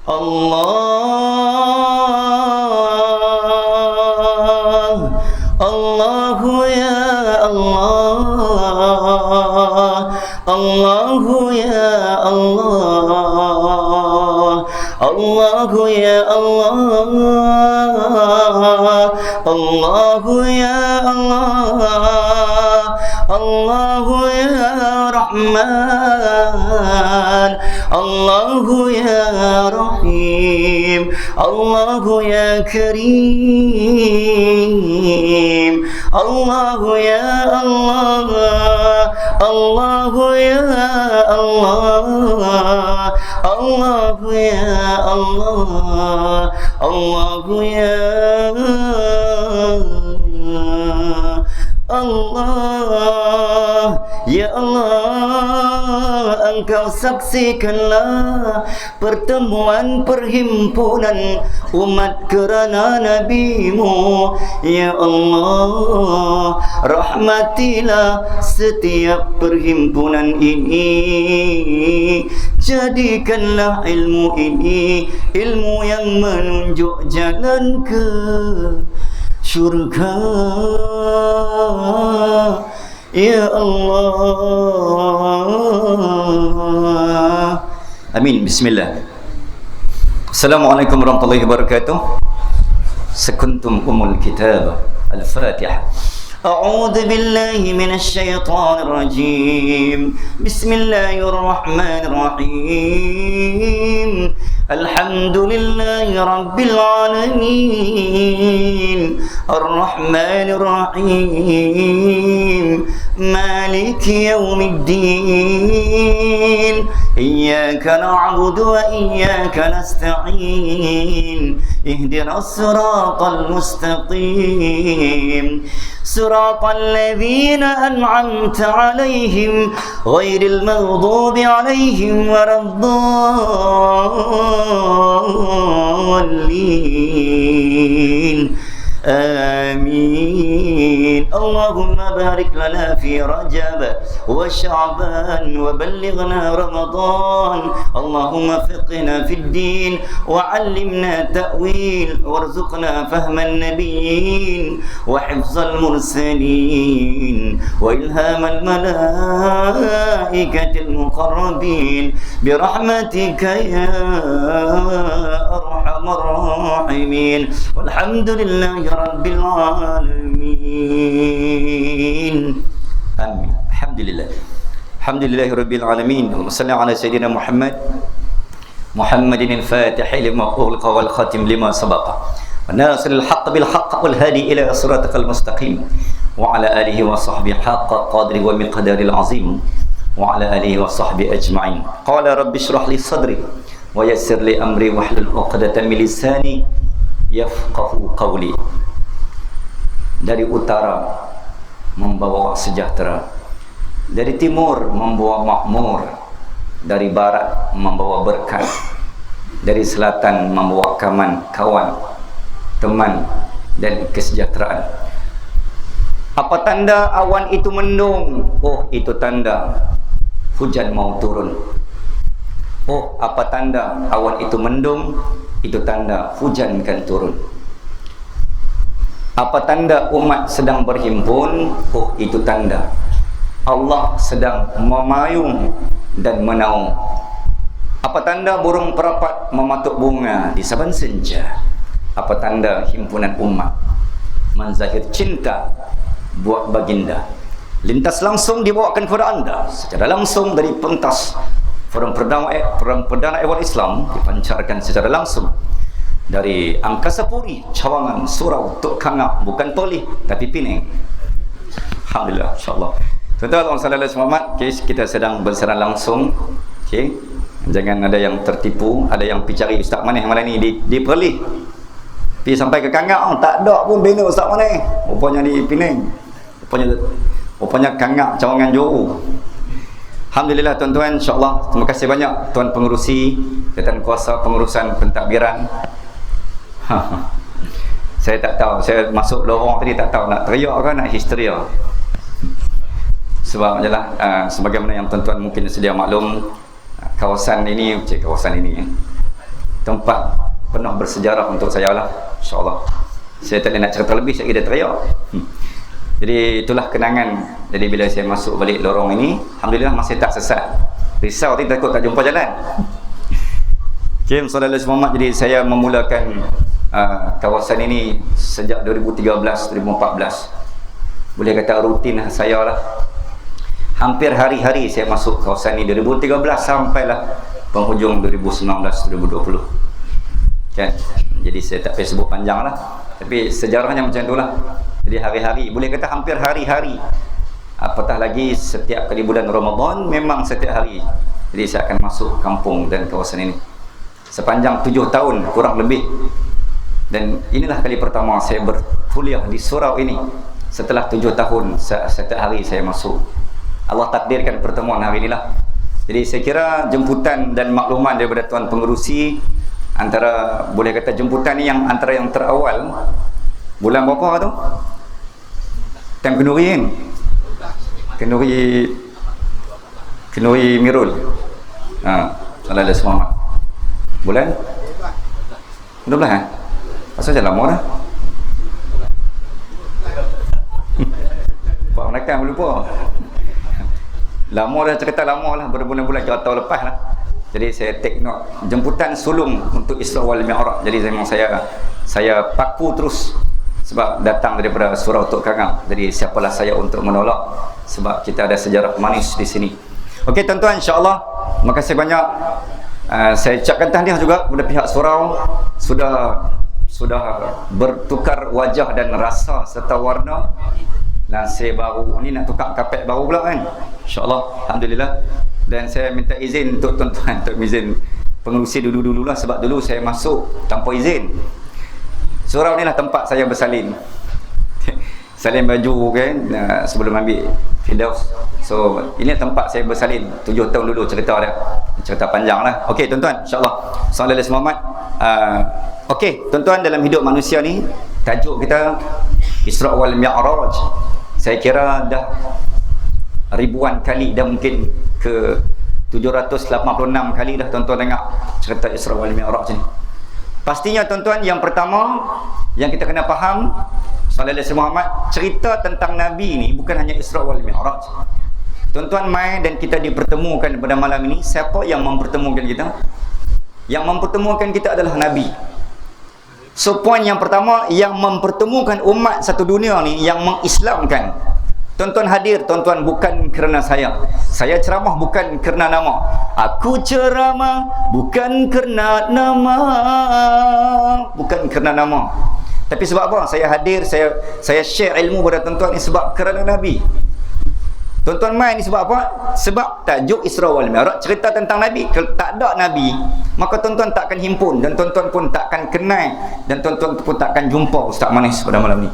Allah, Allahu ya Allah, Allahu ya Allah, Allahu ya Allah, Allahu ya Allah, Allahu ya Rahman, Allahu ya Rahim, Allahu ya Karim, Allahu ya Allah, Allahu ya Allah, Allahu ya Allah, Allahu ya Allah. Ya Allah, Engkau saksikanlah pertemuan perhimpunan umat kerana Nabi-Mu. Ya Allah, rahmatilah setiap perhimpunan ini. Jadikanlah ilmu ini ilmu yang menunjuk jalan ke syurga. Ya Allah. Amin. Bismillah. Assalamualaikum warahmatullahi wabarakatuh. Sekuntum umul kitab. Al-Fatihah. أعوذ بالله من الشيطان الرجيم. بسم الله الرحمن الرحيم. الحمد لله رب العالمين. الرحمن الرحيم. مالك يوم الدين. إياك نعبد وإياك نستعين. اهدنا الصراط المستقيم. صراط الذين أنعمت عليهم غير المغضوب عليهم ولا الضالين. آمين. اللهم بارك لنا في رجب وشعبان وبلغنا رمضان. اللهم فقنا في الدين وعلمنا تأويل وارزقنا فهم النبيين وحفظ المرسلين وإلهام الملائكة المقربين برحمتك يا أرحم الراحمين. والحمد لله رب العالمين. آمين. الحمد لله. الحمد لله رب العالمين. اللهم صل على سيدنا محمد الفاتح لما أغلق والخاتم لما سبق والناصر الحق بالحق والهادي إلى صراطك المستقيم وعلى آله وصحبه حق قدره ومقدار العظيم وعلى آله وصحبه أجمعين. قال رب اشرح لي صدري ويسر لي أمري واحلل عقدة من لساني yafqahu qawli. Dari utara membawa sejahtera, dari timur membawa makmur, dari barat membawa berkat, dari selatan membawa kawan, teman dan kesejahteraan. Apa tanda awan itu mendung? Oh, itu tanda hujan mau turun. Oh, apa tanda awan itu mendung? Itu tanda hujan akan turun. Apa tanda umat sedang berhimpun? Oh, itu tanda Allah sedang memayung dan menaung. Apa tanda burung perapat mematuk bunga di saban senja? Apa tanda himpunan umat menzahir cinta buat baginda? Lintas langsung dibawakan kepada anda secara langsung dari pentas Forum Perdana Ehwal Islam, dipancarkan secara langsung dari Angkasa Puri, Cawangan, Surau, Tok Kangap, bukan Perlis tapi Penang. Alhamdulillah, insyaAllah. Tuan-tuan, Allahumma salli ala Muhammad. Okay, kita sedang bersiaran langsung. Okay, jangan ada yang tertipu, ada yang pergi cari Ustaz mana malam ni di Perlis, pergi sampai ke Kangap, tak ada pun bina Ustaz mana, rupanya di Penang, rupanya Kangap, Cawangan, Johor. Alhamdulillah tuan-tuan, insyaAllah. Terima kasih banyak tuan pengurusi dan kuasa pengurusan pentadbiran. Saya tak tahu, saya masuk lorong tadi tak tahu nak teriak ke nak histeria. Sebab jelah sebagaimana yang tuan-tuan mungkin sedia maklum, kawasan ini tempat penuh bersejarah untuk saya lah, insyaAllah. Saya tak nak cerita lebih, saya dah teriak. Jadi itulah kenangan. Jadi bila saya masuk balik lorong ini, alhamdulillah masih tak sesat. Risau tadi takut tak jumpa jalan. Okay, Saudara Muhammad, jadi saya memulakan kawasan ini sejak 2013-2014. Boleh kata rutin saya lah. Hampir hari-hari saya masuk kawasan ini 2013 sampailah penghujung 2019-2020. Kan? Jadi saya tak payah sebut panjang lah, tapi sejarahnya macam itulah. Jadi hari-hari, boleh kata hampir hari-hari, apatah lagi setiap kali bulan Ramadan, memang setiap hari. Jadi saya akan masuk kampung dan kawasan ini sepanjang 7 tahun kurang lebih. Dan inilah kali pertama saya berkuliah di surau ini. Setelah 7 tahun setiap hari saya masuk. Allah takdirkan pertemuan hari inilah. Jadi saya kira jemputan dan makluman daripada tuan pengerusi, antara boleh kata jemputan ni yang antara yang terawal bulan berapa tu? Time kenduri kan? Kenduri Mirul. Salah ada semangat. Bulan 12 kan? Asal je lama dah. Pak menekan lupa. Lama dah, cerita lama lah, berbulan-bulan, kira tahun lepas lah. Jadi saya take note jemputan sulung untuk Isra wal Mi'raj. Jadi memang saya paku terus sebab datang daripada surau Tok Kangam. Jadi siapalah saya untuk menolak, sebab kita ada sejarah manis di sini. Okey tuan-tuan, insya-Allah makasih banyak. Saya ucapkan tahniah juga kepada pihak surau, sudah bertukar wajah dan rasa serta warna. Lansir baru ni nak tukar kapet baru pula kan, insya-Allah, alhamdulillah. Dan saya minta izin untuk tuan-tuan, untuk izin pengerusi dulu-dululah, sebab dulu saya masuk tanpa izin. Surau ni lah tempat saya bersalin. Salin baju kan, sebelum ambil Firdaus. So ini tempat saya bersalin 7 tahun dulu, cerita dia, cerita panjang lah. Okey tuan-tuan, insya-Allah. Sallallahu alaihi Muhammad. Okey tuan-tuan, dalam hidup manusia ni tajuk kita Isra wal Mi'raj. Saya kira dah ribuan kali, dah mungkin ke 786 kali dah tuan-tuan dengar cerita Isra wal Mi'raj ni. Pastinya tuan-tuan, yang pertama yang kita kena faham, Sallallahu alaihi Muhammad, cerita tentang Nabi ni bukan hanya Isra wal Mi'raj. Tuan-tuan mai dan kita dipertemukan pada malam ini. Siapa yang mempertemukan kita? Yang mempertemukan kita adalah Nabi. So poin yang pertama yang mempertemukan umat satu dunia ni, yang mengislamkan. Tuan-tuan hadir, tuan-tuan, bukan kerana saya ceramah bukan kerana nama. Aku ceramah bukan kerana nama, bukan kerana nama. Tapi sebab apa? Saya hadir, saya share ilmu pada tuan-tuan ni sebab kerana Nabi. Tuan-tuan main ni sebab apa? Sebab tajuk Isra wal Mi'raj cerita tentang Nabi. Kalau tak ada Nabi, maka tuan-tuan takkan himpun, dan tuan-tuan pun takkan kenal, dan tuan-tuan pun takkan jumpa Ustaz Manis pada malam ni.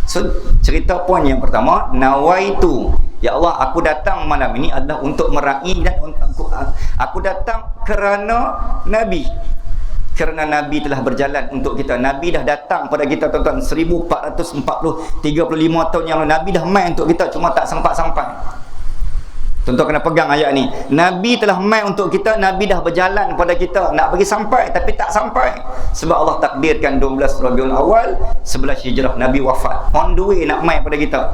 So cerita poin yang pertama, nawaitu, ya Allah, aku datang malam ini adalah untuk meraih, dan aku datang kerana Nabi. Kerana Nabi telah berjalan untuk kita. Nabi dah datang pada kita tuan-tuan 1435 tahun yang lalu. Nabi dah main untuk kita, cuma tak sampai-sampai. Tuan-tuan kena pegang ayat ni. Nabi telah main untuk kita, Nabi dah berjalan pada kita, nak bagi sampai tapi tak sampai. Sebab Allah takdirkan 12 Rabiul Awal 11 Hijrah Nabi wafat. On the way nak main pada kita.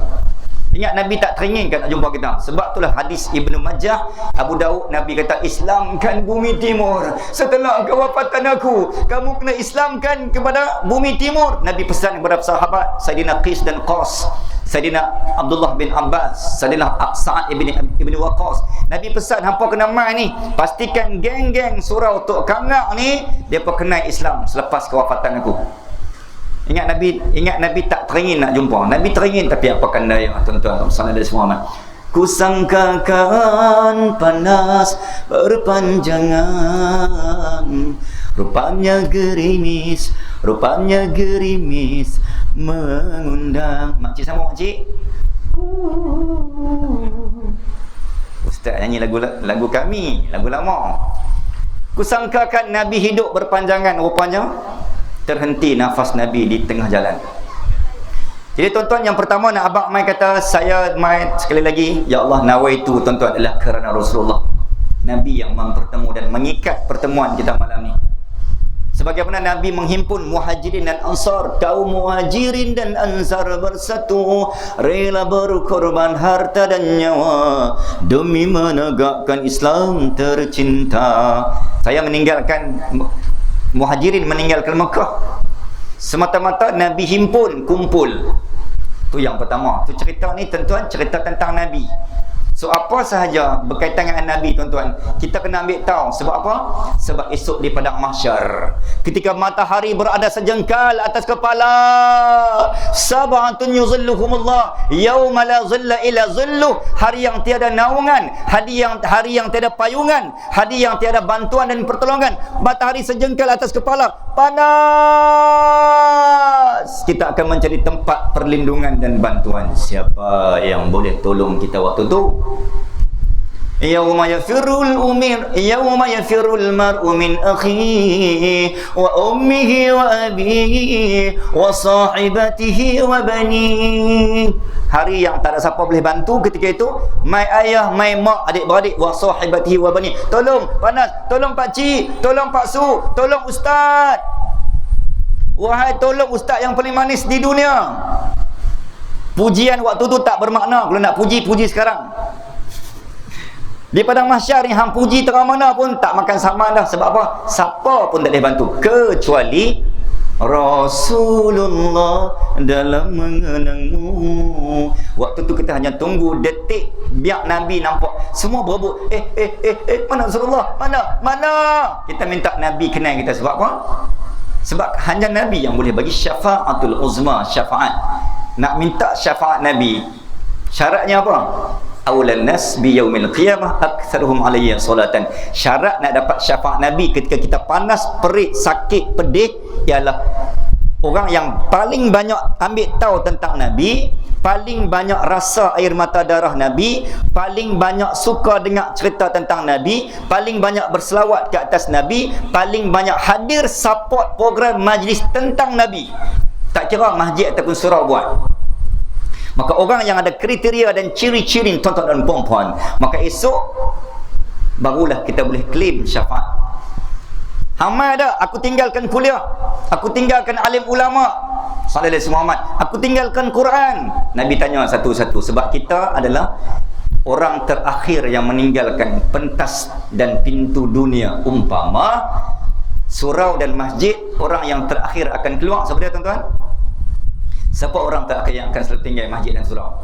Ingat, Nabi tak teringinkan nak jumpa kita. Sebab itulah hadis Ibnu Majah, Abu Daud, Nabi kata, islamkan bumi timur. Setelah kewafatan aku, kamu kena islamkan kepada bumi timur. Nabi pesan kepada sahabat Sayyidina Qis dan Qas, Sayyidina Abdullah bin Abbas, Sayyidina Sa'ad ibn Waqqas. Nabi pesan, hampa kena mai ni, pastikan geng-geng surau Tok Kangak ni depa kenal Islam selepas kewafatan aku. Ingat Nabi tak teringin nak jumpa. Nabi teringin, tapi apa kena ya tuan-tuan, sallallahu alaihi wasallam. Kusangkakan panas berpanjangan, rupanya gerimis mengundang. Makcik sama makcik. Ustaz nyanyi lagu kami, lagu lama. Kusangkakan Nabi hidup berpanjangan, rupanya terhenti nafas Nabi di tengah jalan. Jadi tuan-tuan, yang pertama nak abang mai kata, saya mai sekali lagi, ya Allah, nawaitu tuan-tuan adalah kerana Rasulullah. Nabi yang mempertemu dan mengikat pertemuan kita malam ni. Sebagaimana Nabi menghimpun Muhajirin dan Ansar, kaum Muhajirin dan Ansar bersatu, rela berkorban harta dan nyawa demi menegakkan Islam tercinta. Saya meninggalkan Muhajirin, meninggalkan Mekah semata-mata Nabi himpun, kumpul. Tu yang pertama. Tu cerita ni tuan-tuan, cerita tentang Nabi. So apa sahaja berkaitan dengan Nabi, tuan-tuan, kita kena ambil tahu. Sebab apa? Sebab esok di padang mahsyar, ketika matahari berada sejengkal atas kepala, sab'atun yuzilluhumullah yauma la zilla illa zilluh, hari yang tiada naungan, hari yang tiada payungan, hari yang tiada bantuan dan pertolongan. Matahari sejengkal atas kepala, panas. Kita akan mencari tempat perlindungan dan bantuan. Siapa yang boleh tolong kita waktu tu? Yauma yafirul mar'u min akhihi wa ummihi wa abihi wa sahibatihi wa banihi. Hari yang tak ada siapa boleh bantu ketika itu. Mai ayah, mai mak, adik-beradik, wa sahibatihi wa bani. Tolong panas, tolong pak cik, tolong pak su, tolong ustaz. Wahai tolong ustaz yang paling manis di dunia. Pujian waktu tu tak bermakna. Kalau nak puji sekarang. Di padang mahsyar ni hang puji terang mana pun tak makan sama dah. Sebab apa? Siapa pun tak boleh bantu kecuali Rasulullah dalam mengenangmu. Waktu tu kita hanya tunggu detik biar Nabi nampak. Semua berebut. Mana Rasulullah? Mana? Kita minta Nabi kenal kita. Sebab apa? Sebab hanya Nabi yang boleh bagi syafa'atul uzma, syafaat. Nak minta syafaat Nabi, syaratnya apa? Awlan nas bi yaumil qiyamah aktsaruhum alayya salatan. Syarat nak dapat syafaat Nabi ketika kita panas, perit, sakit, pedih ialah orang yang paling banyak ambil tahu tentang Nabi, paling banyak rasa air mata darah Nabi, paling banyak suka dengar cerita tentang Nabi, paling banyak berselawat ke atas Nabi, paling banyak hadir support program majlis tentang Nabi. Tak kira masjid ataupun surau buat. Maka orang yang ada kriteria dan ciri-ciri tuan-tuan dan puan-puan, maka esok barulah kita boleh claim syafaat. Hamai dah, aku tinggalkan kuliah, aku tinggalkan alim ulama, sallallahu alaihi Muhammad, aku tinggalkan Quran. Nabi tanya satu-satu. Sebab kita adalah orang terakhir yang meninggalkan pentas dan pintu dunia. Umpama surau dan masjid, orang yang terakhir akan keluar. Siapa dia, tuan-tuan? Siapa orang terakhir yang akan selalu tinggal masjid dan surau?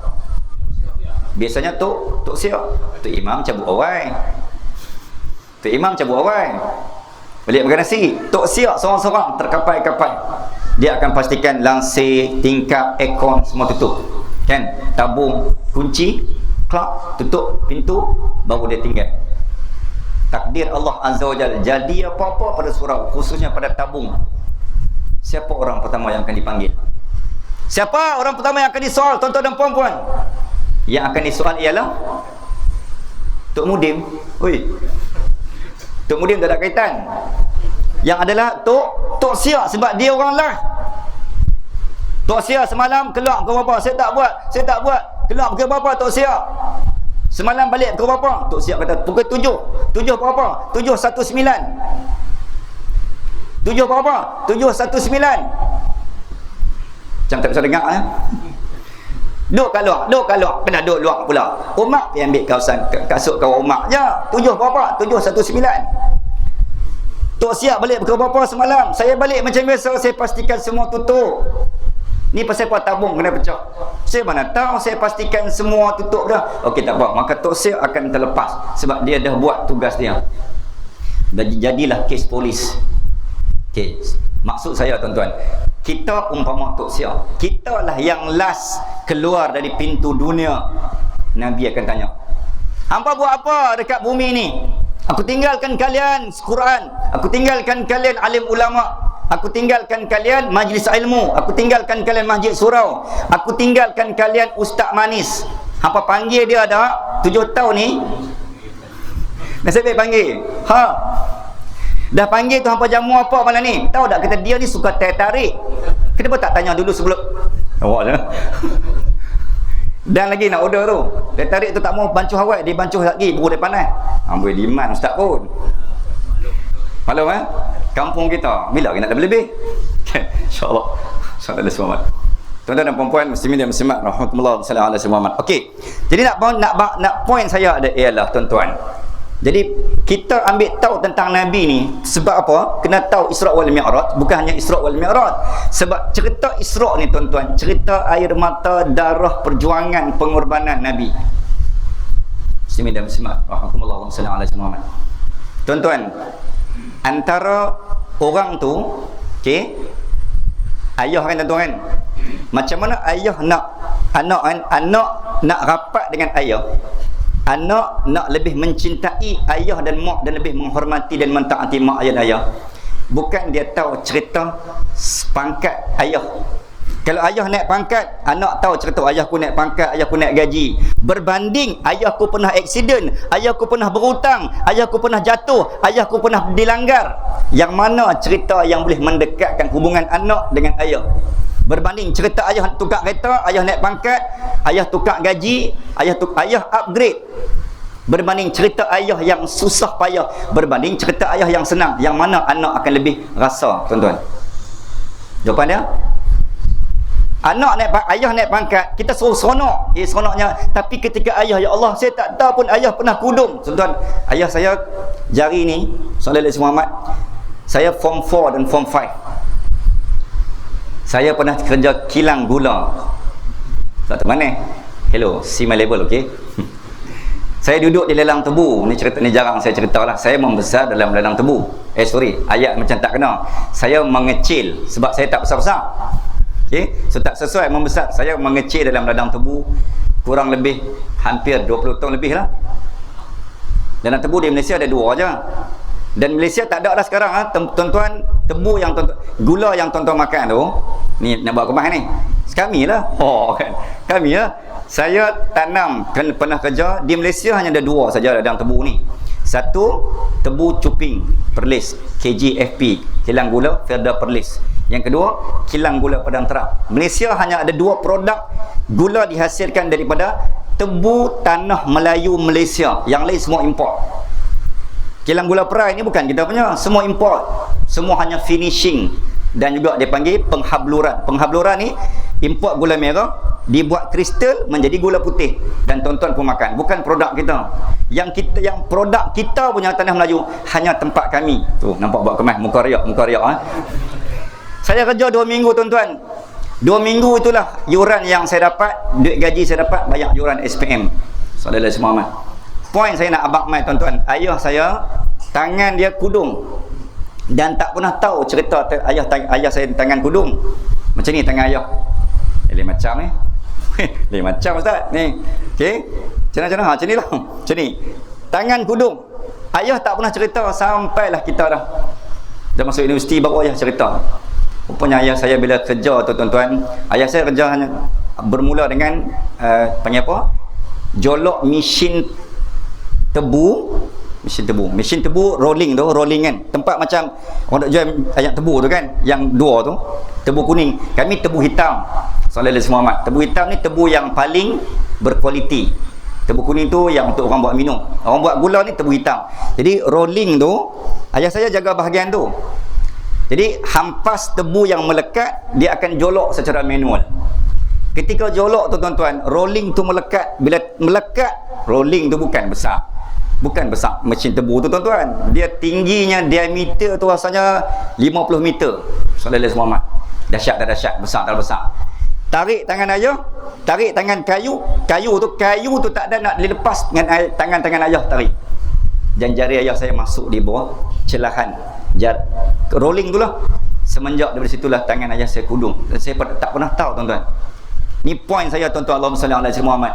Biasanya Tok Siap, Tok Imam cabut awal. Tok Imam cabut awal, balik makan nasi. Tok Siap seorang-seorang terkapai-kapai. Dia akan pastikan langsir, tingkap, aircon semua tutup. Kan? Tabung, kunci, klak, tutup pintu, baru dia tinggal. Takdir Allah Azza wa Jalla, jadi apa-apa pada surau, khususnya pada tabung, siapa orang pertama yang akan dipanggil? Siapa orang pertama yang akan disoal, tuan-tuan dan puan-puan? Yang akan disoal ialah Tok Mudim. Tok Mudim tak ada kaitan. Yang adalah Tok Siap, sebab dia orang lah. Tok Siap semalam keluar pukul berapa? Saya tak buat. Keluar pukul berapa Tok Siap? Semalam balik pukul berapa? Tok Siap kata pukul 7. 7 berapa? 7.19. 7 berapa? 7.19. Macam tak bisa dengar ya? Duk kat luar. Kena duk luar pula. Umar pergi ambil kawasan kasut kawan Umar je. 7 berapa? 7.19. Tok Siap balik pukul berapa semalam? Saya balik macam biasa. Saya pastikan semua tutup. Ni pasal apa tabung kena pecah? Saya mana tahu, saya pastikan semua tutup dah. Okey, tak apa. Maka Tok Siap akan terlepas. Sebab dia dah buat tugas dia. Jadilah kes polis. Kes. Maksud saya, tuan-tuan, kita umpama Tok Siap, kita lah yang last keluar dari pintu dunia. Nabi akan tanya, hampa buat apa dekat bumi ni? Aku tinggalkan kalian Quran, aku tinggalkan kalian alim ulama, aku tinggalkan kalian majlis ilmu, aku tinggalkan kalian masjid surau, aku tinggalkan kalian ustaz manis. Hampa panggil dia dah 7 tahun ni. Nasib baik panggil. Dah panggil tu hampa jamu apa malam ni? Tahu tak, kata dia ni suka tarik. Kenapa tak tanya dulu sebelum awak dah. Dan lagi nak order tu. Tarik tu tak mau bancuh awal, dia bancuh lagi baru dia panas. Boleh demand ustaz pun. Maklum kampung kita. Bila kita nak lebih? InsyaAllah. InsyaAllah selamat. Tuan-tuan dan puan-puan, muslimin dan muslimat, rahmatullah sallallahu alaihi wasallam. Okey. Jadi nak point saya ada ialah tuan-tuan. Jadi kita ambil tahu tentang Nabi ni sebab apa? Kena tahu Isra' wal Mi'raj, bukan hanya Isra' wal Mi'raj. Sebab cerita Isra' ni tuan-tuan, cerita air mata, darah, perjuangan, pengorbanan Nabi. Muslimin dan muslimat, rahmatullah sallallahu alaihi wasallam. Tuan-tuan, antara orang tu, okey, ayah kan tuan-tuan kan, macam mana ayah nak anak nak rapat dengan ayah, anak nak lebih mencintai ayah dan mak dan lebih menghormati dan mentaati mak ayah dan ayah, bukan dia tahu cerita pangkat ayah. Kalau ayah naik pangkat, anak tahu cerita ayahku naik pangkat, ayahku naik gaji, berbanding ayahku pernah aksiden, ayahku pernah berhutang, ayahku pernah jatuh, ayahku pernah dilanggar. Yang mana cerita yang boleh mendekatkan hubungan anak dengan ayah? Berbanding cerita ayah tukar kereta, ayah naik pangkat, ayah tukar gaji, ayah upgrade. Berbanding cerita ayah yang susah payah, berbanding cerita ayah yang senang, yang mana anak akan lebih rasa, tuan-tuan? Jawapan dia, ayah naik pangkat, kita suruh seronok. Seronoknya. Tapi ketika ayah, ya Allah, saya tak tahu pun ayah pernah kudung. Tuan-tuan, ayah saya jari ni, sallallahu alaihi Muhammad, saya form 4 dan form 5. Saya pernah kerja kilang gula. Tak tahu mana. Hello, see my level, okey? Saya duduk di lelang tebu. Ni jarang saya ceritalah. Saya membesar dalam lelang tebu. Ayat macam tak kena. Saya mengecil sebab saya tak besar-besar. Okay? So tak sesuai membesar. Saya mengecil dalam ladang tebu kurang lebih hampir 20 tahun lebih lah. Ladang tebu di Malaysia ada 2 aja. Dan Malaysia tak ada dah sekarang tuan-tuan, tebu yang tuan-tuan, gula yang tuan-tuan makan tu, ni nak buat kemas ni. Kami lah. Kan. Kami lah. Saya tanam, pernah kerja di Malaysia hanya ada 2 saja ladang tebu ni. Satu, tebu cuping Perlis, KGFP, kilang gula Firda Perlis. Yang kedua, kilang gula Padang Terak. Malaysia hanya ada 2 produk gula dihasilkan daripada tebu tanah Melayu Malaysia. Yang lain semua import. Kilang gula Perai ni bukan kita punya, semua import. Semua hanya finishing dan juga dia panggil penghabluran. Penghabluran ni import gula merah, dibuat kristal menjadi gula putih dan tuan-tuan pun makan. Bukan produk kita. Yang produk kita punya tanah Melayu hanya tempat kami. Tu nampak buat kemas muka riak Saya kerja 2 minggu tuan-tuan. 2 minggu itulah yuran yang saya dapat, duit gaji saya dapat, banyak yuran SPM. Sallallahu alaihi wasallam. Point saya nak abang mai tuan-tuan, ayah saya tangan dia kudung dan tak pernah tahu cerita ayah saya tangan kudung. Macam ni tangan ayah. Lain macam ni. Lain macam ustaz ni. Okey. Macam ni lah. Macam ni. Tangan kudung. Ayah tak pernah cerita sampailah kita dah masuk universiti baru ayah cerita. Rupanya ayah saya bila kerja tu tuan-tuan, ayah saya kerja hanya bermula dengan panggil apa? Jolok mesin tebu rolling kan, tempat macam orang nak jual ayat tebu tu kan, yang 2 tu tebu kuning, kami tebu hitam. Sallallahu alaihi Muhammad. Tebu hitam ni tebu yang paling berkualiti. Tebu kuning tu yang untuk orang buat minum, orang buat gula ni tebu hitam. Jadi rolling tu ayah saya jaga bahagian tu. Jadi hampas tebu yang melekat dia akan jolok secara manual. Ketika jolok tu tuan-tuan, rolling tu melekat. Bila melekat, rolling tu bukan besar mesin tebu tu tuan-tuan. Dia tingginya, diameter tu rasanya 50 meter. Sallallahu alaihi Muhammad. Dahsyat tak dahsyat, besar tak besar. Tarik tangan ayah, tarik tangan kayu tu tak ada nak dilepas dengan tangan ayah tarik. Dan jari ayah saya masuk di bawah celahan rolling tu lah. Semenjak daripada situlah tangan ayah saya kudung. Dan saya tak pernah tahu tuan-tuan. Ni point saya tuan-tuan. Allahumma salli ala Muhammad.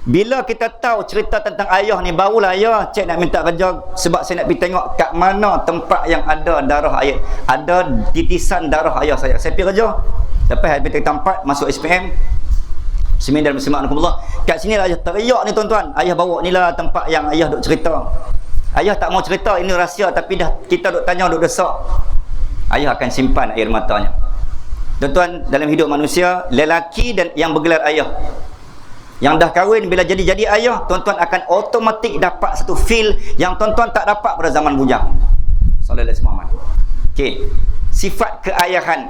Bila kita tahu cerita tentang ayah ni, barulah ayah cik nak minta kerja sebab saya nak pergi tengok kat mana tempat yang ada darah ayah, ada titisan darah ayah saya. Saya pergi kerja. Lepas habis tempat masuk SPM. Muslimin dan muslimat rahimakumullah. Kat sini lah ayah teriak ni tuan-tuan. Ayah bawa ni lah tempat yang ayah duk cerita. Ayah tak mau cerita, ini rahsia, tapi dah kita duk tanya, duk desak. Ayah akan simpan air matanya. Tuan-tuan, dalam hidup manusia, lelaki dan yang bergelar ayah, yang dah kahwin, bila jadi ayah, tuan-tuan akan automatik dapat satu feel yang tuan-tuan tak dapat pada zaman bujang. Sallallahu alaihi wasallam. Okey. Sifat keayahan.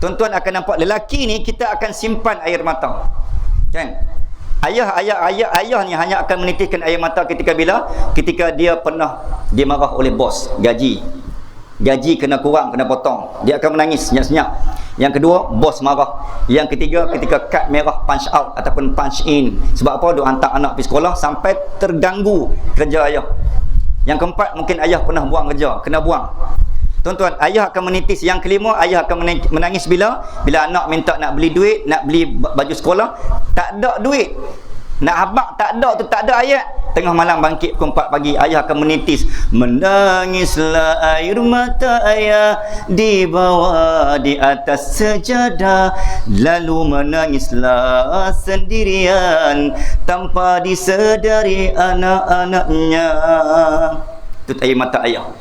Tuan-tuan akan nampak lelaki ni kita akan simpan air mata. Kan? Ayah ni hanya akan menitiskan air mata ketika bila? Ketika dia pernah dimarah oleh bos, gaji kena kurang, kena potong. Dia akan menangis senyap-senyap. Yang kedua, bos marah. Yang ketiga, ketika kad merah punch out ataupun punch in. Sebab apa? Dia hantar anak pergi sekolah sampai terganggu kerja ayah. Yang keempat, mungkin ayah pernah buang kerja, kena buang. Tuan-tuan, ayah akan menitis. Yang kelima, ayah akan menangis bila anak minta nak beli duit, nak beli baju sekolah, tak ada duit. Nak habaq tak ada tu, tak ada ayat. Tengah malam bangkit pukul 4 pagi, ayah akan menitis. Menangislah air mata ayah dibawa di atas sejadah, lalu menangislah sendirian tanpa disedari anak-anaknya. Itu air mata ayah.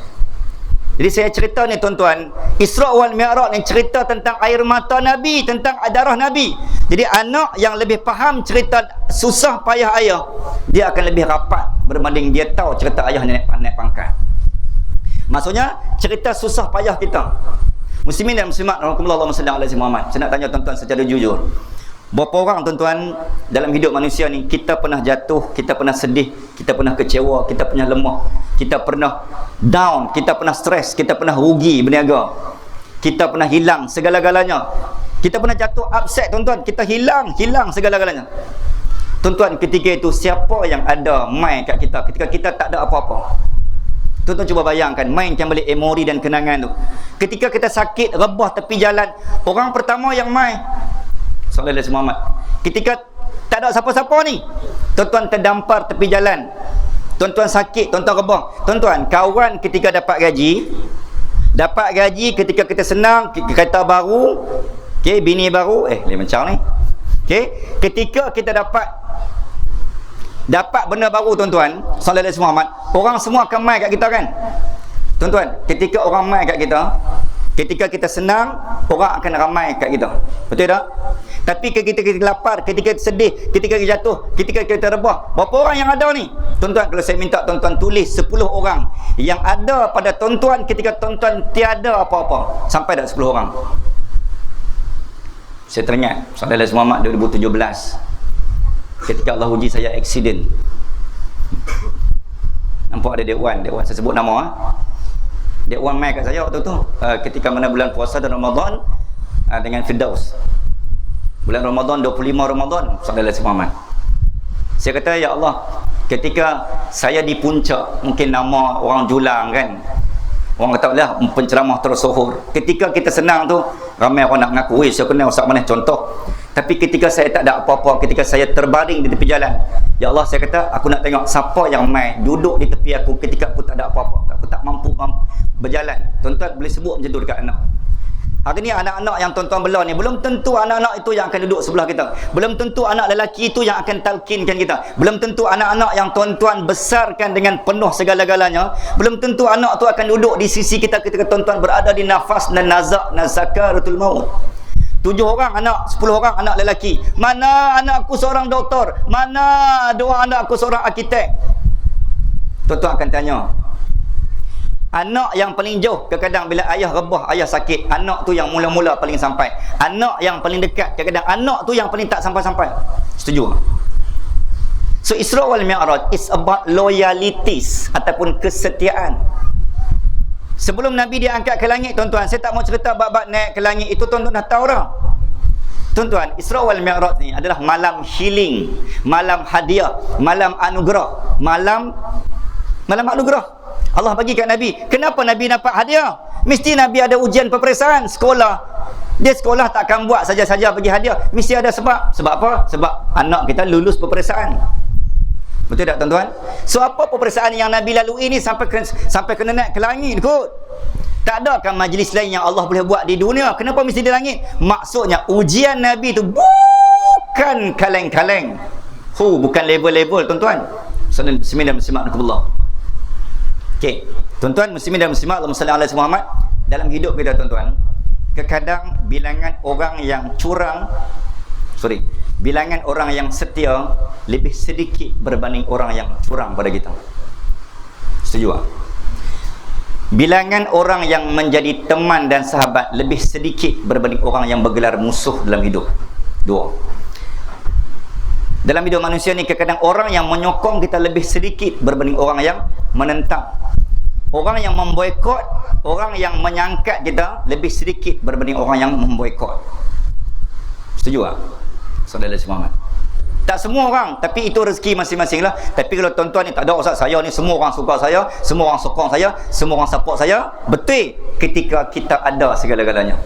Jadi saya cerita ni tuan-tuan, Isra wal Mi'raj ni cerita tentang air mata Nabi, tentang darah Nabi. Jadi anak yang lebih faham cerita susah payah ayah, dia akan lebih rapat berbanding dia tahu cerita ayah naik pangkat. Maksudnya cerita susah payah kita. Muslimin dan muslimat rahimakumullah, Allahumma salli ala Muhammad. Saya nak tanya tuan-tuan secara jujur. Berapa orang tuan-tuan dalam hidup manusia ni kita pernah jatuh, kita pernah sedih, kita pernah kecewa, kita pernah lemah, kita pernah down, kita pernah stres, kita pernah rugi berniaga, kita pernah hilang segala-galanya, kita pernah jatuh upset tuan-tuan, kita hilang segala-galanya. Tuan-tuan, ketika itu siapa yang ada main kat kita ketika kita tak ada apa-apa? Tuan-tuan cuba bayangkan, mainkan balik memori dan kenangan tu. Ketika kita sakit, rebah tepi jalan, orang pertama yang main Sallallahu Alaihi Muhammad. Ketika tak ada siapa-siapa ni, tuan-tuan terdampar tepi jalan, tuan-tuan sakit, tuan-tuan rebah. Tuan-tuan, kawan ketika dapat gaji ketika kita senang, kereta baru, okey, bini baru, lain macam ni. Okey, ketika kita dapat benda baru tuan-tuan, Sallallahu Alaihi Muhammad, orang semua akan mai kat kita kan? Tuan-tuan, ketika orang mai kat kita, ketika kita senang, orang akan ramai kat kita. Betul tak? Tapi ketika kita lapar, ketika kita sedih, ketika kita jatuh, ketika kita rebah, berapa orang yang ada ni? Tuan-tuan, kalau saya minta tuan-tuan tulis 10 orang yang ada pada tuan-tuan ketika tuan-tuan tiada apa-apa, sampai dah 10 orang. Saya teringat Sallallahu Alaihi Muhammad 2017, ketika Allah uji saya aksiden. Nampak ada Dek Wan, saya sebut nama. Dek Wan mai kat saya waktu tu, ketika mana bulan puasa dan Ramadan, dengan Firdaus. Bulan Ramadan, 25 Ramadan, Sallallahu Alaihi Muhammad. Saya kata, ya Allah, ketika saya di puncak, mungkin nama orang julang kan, orang kata lah penceramah tersohor. Ketika kita senang tu, ramai orang nak mengaku, saya kenal Ustaz Maneh contoh. Tapi ketika saya tak ada apa-apa, ketika saya terbaring di tepi jalan, ya Allah, saya kata, aku nak tengok siapa yang mai duduk di tepi aku ketika aku tak ada apa-apa, aku tak mampu berjalan. Tuan-tuan boleh sebut macam tu dekat anak. Hari ni anak-anak yang tuan-tuan bela ni, belum tentu anak-anak itu yang akan duduk sebelah kita. Belum tentu anak lelaki itu yang akan talkinkan kita. Belum tentu anak-anak yang tuan-tuan besarkan dengan penuh segala-galanya. Belum tentu anak tu akan duduk di sisi kita ketika tuan-tuan berada di nafas dan nazakaratul maut. 7 orang anak, 10 orang anak lelaki. Mana anakku seorang doktor? Mana 2 anakku seorang arkitek? Tuan-tuan akan tanya. Anak yang paling jauh, kadang-kadang bila ayah rebah, ayah sakit, anak tu yang mula-mula paling sampai. Anak yang paling dekat, kadang-kadang anak tu yang paling tak sampai-sampai. Setuju? So Isra wal Mi'raj is about loyalties ataupun kesetiaan. Sebelum Nabi diangkat ke langit, tuan-tuan, saya tak mau cerita bab-bab naik ke langit itu, tuan-tuan dah tahu dah. Tuan-tuan, Isra wal Mi'raj ni adalah malam healing, malam hadiah, malam anugerah, malam anugerah. Allah bagi kat Nabi. Kenapa Nabi dapat hadiah? Mesti Nabi ada ujian peperiksaan sekolah. Dia sekolah takkan buat saja-saja bagi hadiah. Mesti ada sebab. Sebab apa? Sebab anak kita lulus peperiksaan. Betul tak tuan-tuan? So apa peperiksaan yang Nabi lalui ni sampai kena naik ke langit kot? Tak ada kan majlis lain yang Allah boleh buat di dunia. Kenapa mesti di langit? Maksudnya ujian Nabi tu bukan kaleng-kaleng. Bukan level-level tuan-tuan. Bismillahirrahmanirrahim. Okey, tuan-tuan muslimin dan muslimat, Allahumma salli ala Muhammad. Dalam hidup kita tuan-tuan, kadang bilangan orang yang bilangan orang yang setia lebih sedikit berbanding orang yang curang pada kita. Setuju tak? Bilangan orang yang menjadi teman dan sahabat lebih sedikit berbanding orang yang bergelar musuh dalam hidup. Dua. Dalam hidup manusia ni kadang-kadang orang yang menyokong kita lebih sedikit berbanding orang yang menentang. Orang yang memboikot, orang yang menyangkat kita lebih sedikit berbanding orang yang memboikot. Setuju tak? Saudara semangat. Tak semua orang, tapi itu rezeki masing-masing lah. Tapi kalau tuan-tuan ni tak ada, ustaz, saya ni semua orang suka saya, semua orang sokong saya, semua orang support saya, betul ketika kita ada segala-galanya.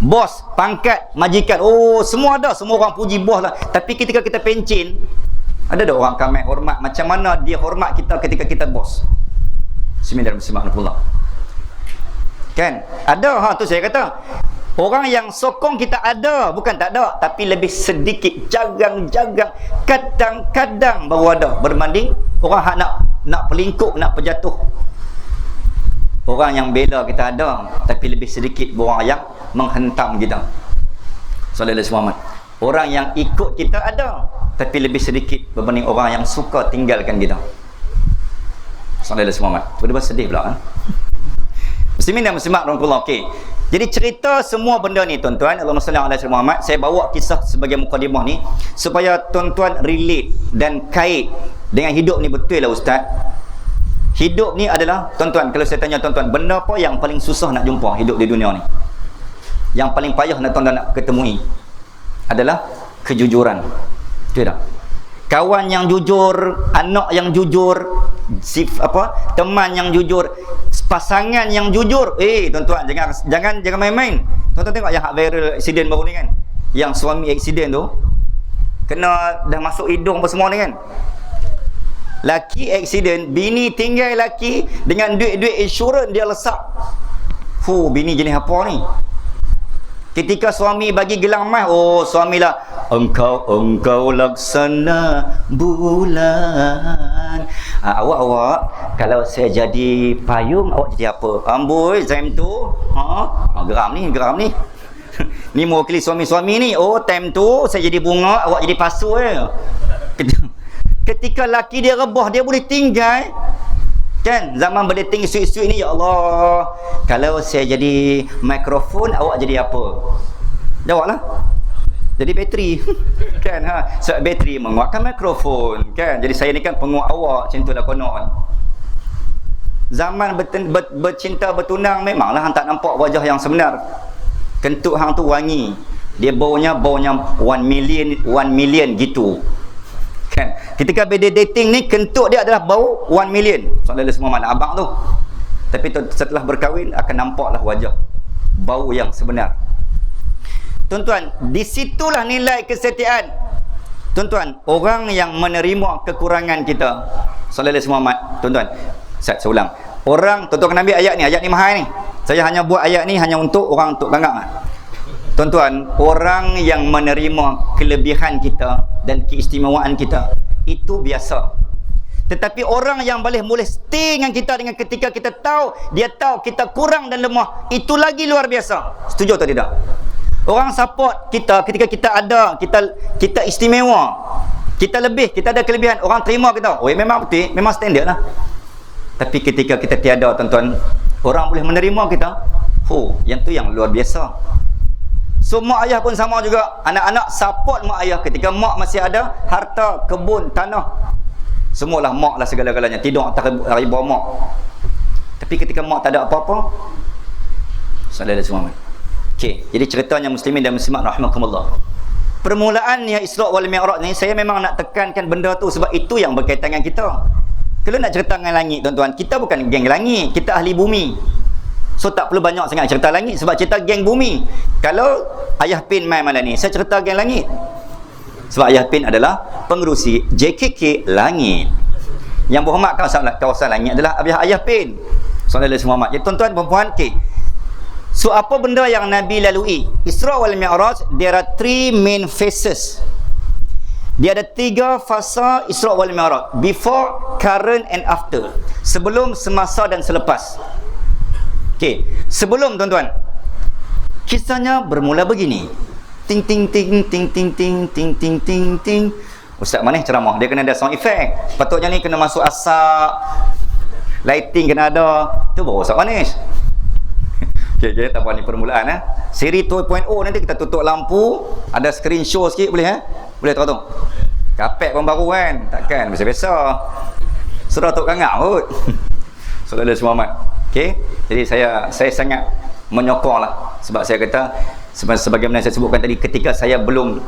Bos, pangkat, majikan, oh semua ada, semua orang puji bos lah. Tapi ketika kita pencin, ada tak orang kami hormat? Macam mana dia hormat kita ketika kita bos? Bismillahirrahmanirrahim. Kan? Ada, tu saya kata. Orang yang sokong kita ada, bukan tak ada, tapi lebih sedikit, jagang-jagang, kadang-kadang baru ada berbanding orang nak pelingkup, nak perjatuh. Orang yang bela kita ada, tapi lebih sedikit orang yang menghentam kita. Sallallahu alaihi wasallam. Orang yang ikut kita ada, tapi lebih sedikit berbanding orang yang suka tinggalkan kita. Sallallahu alaihi wasallam. Berdebat sedih pula kan? Muslimin dan muslimat rahmatullah. Okey. Jadi cerita semua benda ni tuan-tuan, Allahumma salli ala sayyidina Muhammad, saya bawa kisah sebagai mukadimah ni supaya tuan-tuan relate dan kait dengan hidup ni. Betul lah ustaz. Hidup ni adalah, tuan-tuan, kalau saya tanya tuan-tuan, benda apa yang paling susah nak jumpa hidup di dunia ni? Yang paling payah nak tuan-tuan nak ketemui adalah kejujuran. Betul tak? Kawan yang jujur, anak yang jujur, teman yang jujur, pasangan yang jujur. Tuan-tuan, jangan main-main. Tuan-tuan tengok yang viral accident baru ni kan, yang suami accident tu kena dah masuk hidung apa semua ni kan. Laki accident, bini tinggal laki dengan duit-duit insurans dia lesak. Bini jenis apa ni? Ketika suami bagi gelang emas, suamilah, engkau laksana bulan. Awak kalau saya jadi payung, awak jadi apa? Amboi, time tu geram ni ni mewakili suami-suami ni. Time tu saya jadi bunga, awak jadi pasu. Ketika laki dia rebah, dia boleh tinggal kan. Zaman berdating isu-isu ini, ya Allah, kalau saya jadi mikrofon, awak jadi apa? Jawablah, jadi bateri kan. Sebab bateri menguatkan mikrofon kan. Jadi saya ni kan penguat awak, macam tu lah konon. Zaman bercinta bertunang, memanglah hang tak nampak wajah yang sebenar. Kentut hang tu wangi, dia baunya 1 million gitu kan. Ketika beda dating ni, kentut dia adalah bau 1 million. Soalnya semua mana abang tu. Tapi setelah berkahwin akan nampaklah wajah bau yang sebenar. Tuan-tuan, disitulah nilai kesetiaan. Tuan-tuan, orang yang menerima kekurangan kita. Sallallahu alaihi wasallam. Tuan-tuan, saya ulang. Tuan-tuan kena ambil ayat ni mahal ni. Saya hanya buat ayat ni hanya untuk orang untuk gangang. Tuan-tuan, orang yang menerima kelebihan kita dan keistimewaan kita, itu biasa. Tetapi orang yang boleh stay dengan kita dengan ketika kita tahu, dia tahu kita kurang dan lemah, itu lagi luar biasa. Setuju atau tidak? Orang support kita ketika kita ada, kita istimewa, kita lebih, kita ada kelebihan, orang terima kita, memang betul, memang standard lah. Tapi ketika kita tiada, tuan-tuan, orang boleh menerima kita, yang tu yang luar biasa. So mak ayah pun sama juga. Anak-anak support mak ayah ketika mak masih ada harta, kebun, tanah. Semualah mak lah segala-galanya. Tidur atas riba mak. Tapi ketika mak tak ada apa-apa, salah ada semua. Okey, jadi ceritanya muslimin dan muslimat rahimakumullah. Permulaan ya Isra wal Mi'raj ni, saya memang nak tekankan benda tu sebab itu yang berkaitan dengan kita. Kalau nak cerita dengan langit, tuan-tuan, kita bukan geng langit, kita ahli bumi. So tak perlu banyak sangat cerita langit sebab cerita geng bumi. Kalau Ayah Pin main malam ni, saya cerita geng langit. Sebab Ayah Pin adalah pengerusi JKK Langit. Yang berhormat kawasan langit adalah Ayah Pin. Sallallahu alaihi wasallam. Jadi tuan-tuan perempuan, okey. So apa benda yang Nabi lalui? Isra wal Mi'raj, there are 3 main phases. Dia ada 3 fasa Isra wal Mi'raj. Before, current and after. Sebelum, semasa dan selepas. Okey, sebelum tuan-tuan, kisahnya bermula begini. Ting ting ting ting ting ting ting ting ting ting. Ustaz mana ceramah, dia kena ada sound effect. Patutnya ni kena masuk asap, lighting kena ada, tu baru rasa manis. Okay, tak apa ni permulaan Siri 2.0 nanti kita tutup lampu, ada screen show sikit boleh boleh tu. Kapek pun baru kan, takkan biasa-biasa. Surah Tok Kangak kot. Sallallahu alaihi wasallam. Okey, jadi saya sangat menyokonglah, sebab saya kata sebagaimana saya sebutkan tadi, ketika saya belum,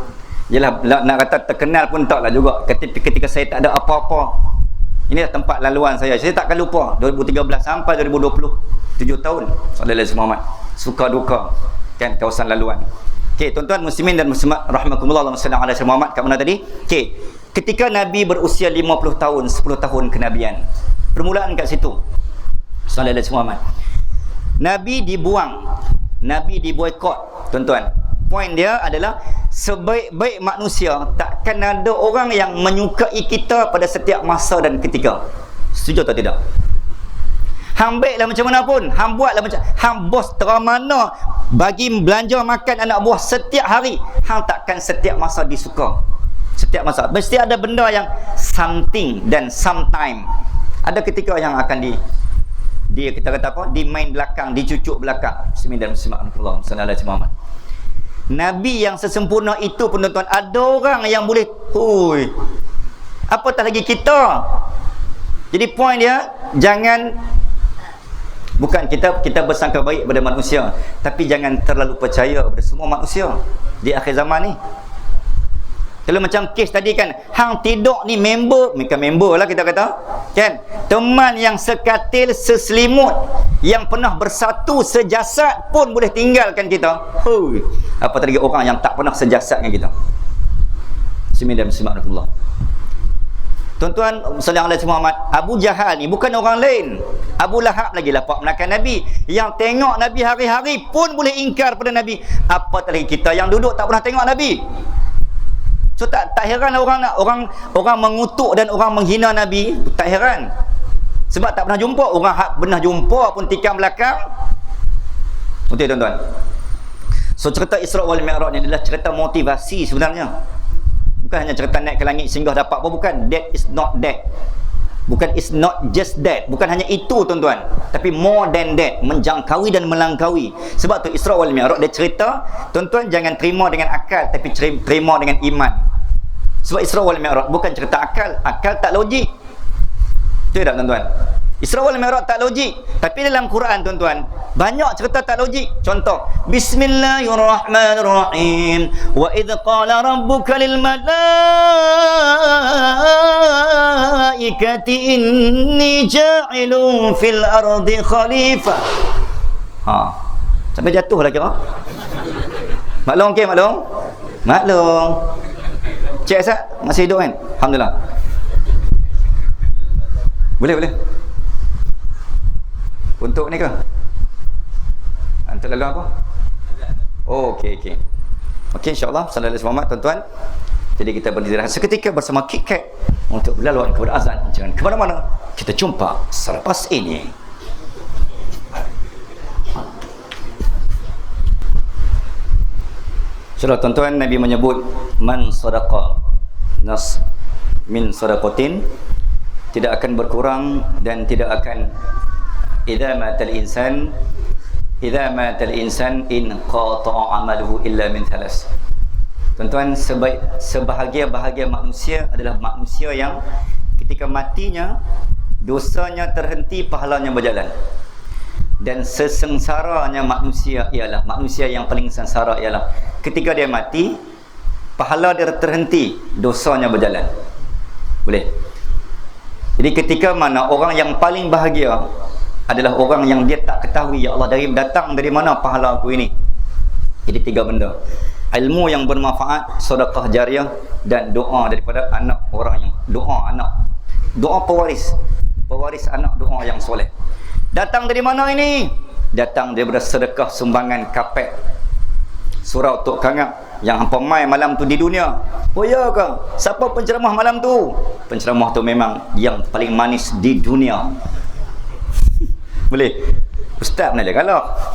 yalah nak kata terkenal pun taklah juga, ketika saya tak ada apa-apa, inilah tempat laluan saya takkan lupa 2013 sampai 2020, 7 tahun sallallahu alaihi wasallam, suka duka kan kawasan laluan. Okey, tuan-tuan muslimin dan muslimat rahimakumullah, Allahumma salli ala Muhammad. Kat mana tadi? Okey, ketika Nabi berusia 50 tahun, 10 tahun kenabian, permulaan kat situ sallallahu alaihi wasallam, Nabi dibuang, Nabi diboikot. Tuan-tuan, poin dia adalah sebaik-baik manusia takkan ada orang yang menyukai kita pada setiap masa dan ketika. Setuju atau tidak? Hang baiklah macam mana pun, hang buatlah macam hang bos teramana bagi belanja makan anak buah setiap hari, hang takkan setiap masa disuka. Setiap masa mesti ada benda yang something dan sometime. Ada ketika yang akan dia kita kata apa? Di main belakang, dicucuk belakang. Bismillahirrahmanirrahim. Sallallahu alaihi wasallam. Nabi yang sesempurna itu pun tuan-tuan, ada orang yang boleh apatah lagi kita. Jadi poin dia, jangan, bukan kita bersangka baik pada manusia, tapi jangan terlalu percaya pada semua manusia di akhir zaman ni. Kalau macam kes tadi kan, hang tidur ni bukan member lah kita kata kan, teman yang sekatil, seselimut, yang pernah bersatu sejasad pun boleh tinggalkan kita. Apatah lagi orang yang tak pernah sejasad dengan kita. Bismillahirrahmanirrahim. Tuan-tuan sallallahu alaihi Muhammad, Abu Jahal ni bukan orang lain, Abu Lahab lagi lapak menakan Nabi, yang tengok Nabi hari-hari pun boleh ingkar pada Nabi. Apatah lagi kita yang duduk tak pernah tengok Nabi. So tak heran orang mengutuk dan orang menghina Nabi, tak heran. Sebab tak pernah jumpa. Orang pernah jumpa pun tikam belakang. Betul tuan-tuan. So cerita Isra wal Mi'raj ni adalah cerita motivasi sebenarnya. Bukan hanya cerita naik ke langit singgah dapat apa, bukan. That is not that. Bukan, it's not just that. Bukan hanya itu tuan-tuan, tapi more than that, menjangkaui dan melangkaui. Sebab tu Isra wal Mi'raj dia cerita, tuan-tuan jangan terima dengan akal, tapi terima dengan iman. Sebab Isra wal Mi'raj bukan cerita akal. Akal tak logik. Betul tak tuan-tuan? Isra wal Mi'raj tak logik, tapi dalam Quran tuan-tuan banyak cerita tak logik. Contoh, Bismillahirrahmanirrahim. Wa idh qala rabbuka lil malaikati inni ja'ilun fil ardi khalifah. Sampai jatuh lah kira. Maklum ke maklum? Maklum. Cik Asad masih hidup kan? Alhamdulillah. Boleh. Untuk ni ke? Antar lalu apa? Oh, okey. Okey, insya-Allah sallallahu alaihi wasallam tuan-tuan. Jadi kita beristirahat seketika bersama KitKat untuk berlaluan kepada azan. Jangan ke mana-mana. Kita jumpa selepas ini. Sudah tuan-tuan, Nabi menyebut man sadaqa nas min sadaqatin, tidak akan berkurang dan tidak akan idza matal insan in qata'a amaluhu illa min thalas. Tuan-tuan, sebahagia-bahagia manusia adalah manusia yang ketika matinya dosanya terhenti, pahalanya berjalan. Dan sesengsaranya manusia ialah, manusia yang paling sengsara ialah ketika dia mati, pahala dia terhenti, dosanya berjalan. Boleh? Jadi ketika mana orang yang paling bahagia adalah orang yang dia tak ketahui, ya Allah, datang dari mana pahala aku ini. Jadi 3 benda: ilmu yang bermanfaat, sedekah jariah, dan doa daripada anak orang yang doa pewaris anak doa yang soleh. Datang dari mana ini? Datang daripada sedekah sumbangan kapek surau Tok Kangak yang hampa mai malam tu di dunia. Oh ya ke? Siapa penceramah malam tu? Penceramah tu memang yang paling manis di dunia. Boleh? Ustaz mana dia kalah?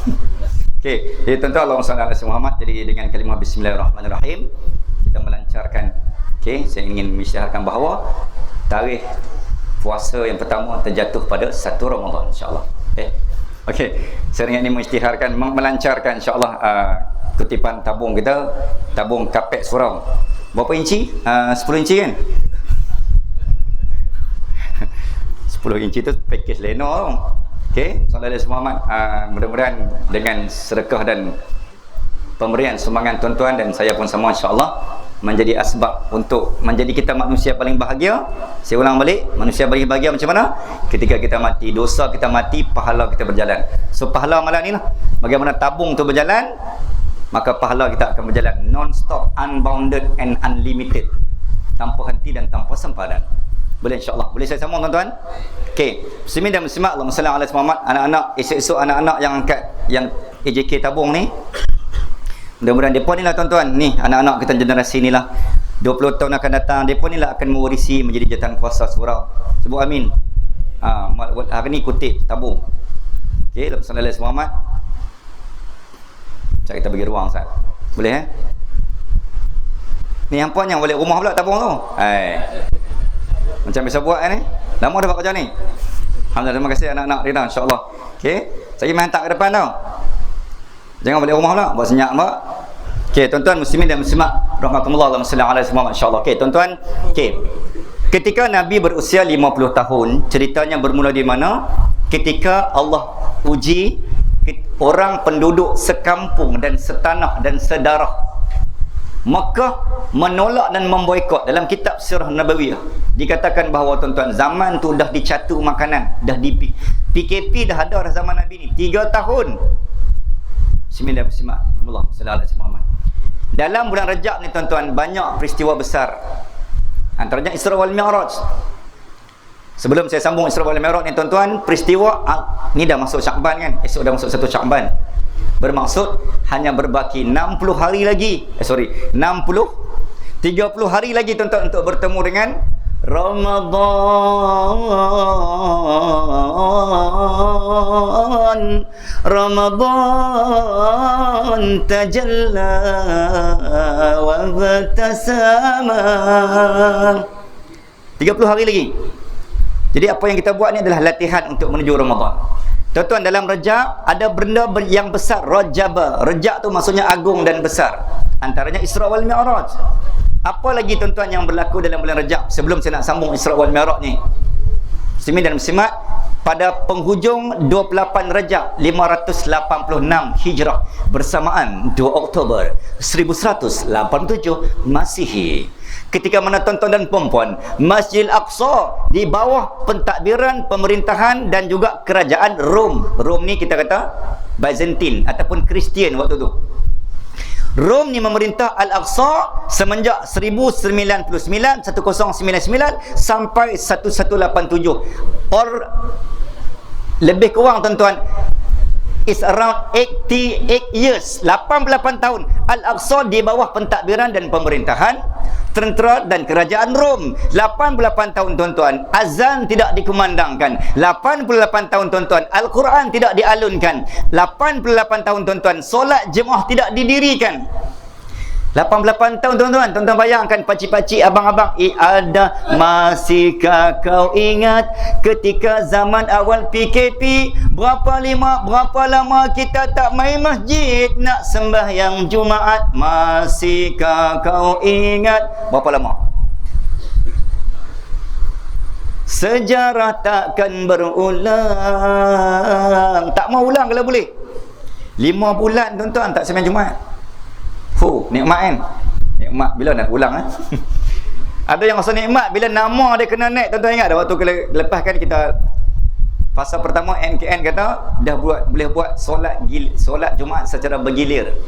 Okey, jadi tuan-tuan, Allahumma salli ala Muhammad. Jadi dengan kalimah bismillahirrahmanirrahim kita melancarkan. Okey, saya ingin mengisytiharkan bahawa tarikh puasa yang pertama terjatuh pada 1 Ramadan, insya-Allah. Okey. Saya ingat ni mengisytiharkan, melancarkan insya-Allah kutipan tabung kita, tabung kapek surau. Berapa inci? 10 inci kan? 10 inci tu pakej Leno tu. Okey, sallallahu alaihi wasallam. Mudah-mudahan dengan sedekah dan pemberian sumbangan tuan-tuan dan saya pun sama insya-Allah menjadi asbab untuk menjadi kita manusia paling bahagia. Saya ulang balik, manusia paling bahagia macam mana? Ketika kita mati, dosa kita mati, pahala kita berjalan. So pahala malam ni lah, bagaimana tabung tu berjalan, maka pahala kita akan berjalan non-stop, unbounded and unlimited, tanpa henti dan tanpa sempadan. Boleh insya-Allah. Boleh saya sambung tuan-tuan? Okey, muslimin dan muslimat, Allahumma salli ala Muhammad. Anak-anak, esok-esok anak-anak yang angkat yang AJK tabung ni, mudah-mudahan mereka ni lah tuan-tuan, ni anak-anak kita generasi ni lah, 20 tahun akan datang, mereka ni lah akan mewarisi menjadi jawatan kuasa surau. Sebut amin. Hari ni kutip tabung. Okey, Allahumma salli ala Muhammad. Macam kita bagi ruang Ustaz. Boleh Ni hampuan yang balik rumah pula tabung tu. Macam biasa buat ni. Lama dah buat kerja ni. Alhamdulillah, terima kasih anak-anak Rina, insya-Allah. Okey, saya main hantar ke depan tau. Jangan balik rumah pula, buat senyap mak. Okey, tuan-tuan muslimin dan muslimat rahmatullah, Allahumma salli ala Muhammad, insya-Allah. Okey, tuan-tuan. Okey. Ketika Nabi berusia 50 tahun, ceritanya bermula di mana? Ketika Allah uji orang penduduk sekampung dan setanah dan sedarah Makkah menolak dan memboikot. Dalam kitab Sirah Nabawiyah dikatakan bahawa tuan-tuan, zaman tu dah dicatu makanan, dah di PKP dah ada dah zaman Nabi ni 3 tahun. Bismillah, Allah sallallahu alaihi wasallam. Dalam bulan Rajab ni tuan-tuan, banyak peristiwa besar. Antaranya Isra wal Mi'raj. Sebelum saya sambung Isra wal Mi'raj ni tuan-tuan, peristiwa ni dah masuk Syakban kan? Esok dah masuk 1 Syakban. Bermaksud hanya berbaki 60 hari lagi. 30 hari lagi tuan-tuan untuk bertemu dengan Ramadan tajalla wa batasama. 30 hari lagi. Jadi apa yang kita buat ni adalah latihan untuk menuju Ramadan. Tuan-tuan, dalam Rajab ada benda yang besar, Rajab. Rajab tu maksudnya agung dan besar. Antaranya Isra wal Mi'raj. Apa lagi tuan-tuan yang berlaku dalam bulan Rajab? Sebelum saya nak sambung Isra wal Mi'raj ni, muslimin dan muslimat, pada penghujung 28 Rajab 586 Hijrah bersamaan 2 Oktober 1187 Masihi, ketika mana tuan-tuan dan puan-puan, Masjidil Aqsa di bawah pentadbiran pemerintahan dan juga kerajaan Rom. Rom ni kita kata Byzantine ataupun Kristian waktu tu. Rom ni memerintah Al-Aqsa semenjak 1099 sampai 1187. Lebih kurang tuan-tuan, is around 88 years, 88 tahun Al-Aqsa di bawah pentadbiran dan pemerintahan tentera dan kerajaan Rom. 88 tahun tuan-tuan, azan tidak dikumandangkan. 88 tahun tuan-tuan, Al-Quran tidak dialunkan. 88 tahun tuan-tuan, solat jemaah tidak didirikan. 88 tahun tuan-tuan. Tuan-tuan bayangkan, pakcik-pakcik, abang-abang, ada masihkah kau ingat ketika zaman awal PKP, berapa lama kita tak main masjid nak sembahyang Jumaat? Masihkah kau ingat? Berapa lama? Sejarah takkan berulang. Tak mau ulang kalau boleh. 5 bulan tuan-tuan tak sembahyang Jumaat. Nikmat kan? Nikmat bila nak ulang Ada yang rasa nikmat bila nama dia kena naik. Tuan-tuan ingat dah waktu lepas kan kita fasa pertama NKN kata dah boleh buat solat Jumaat secara bergilir.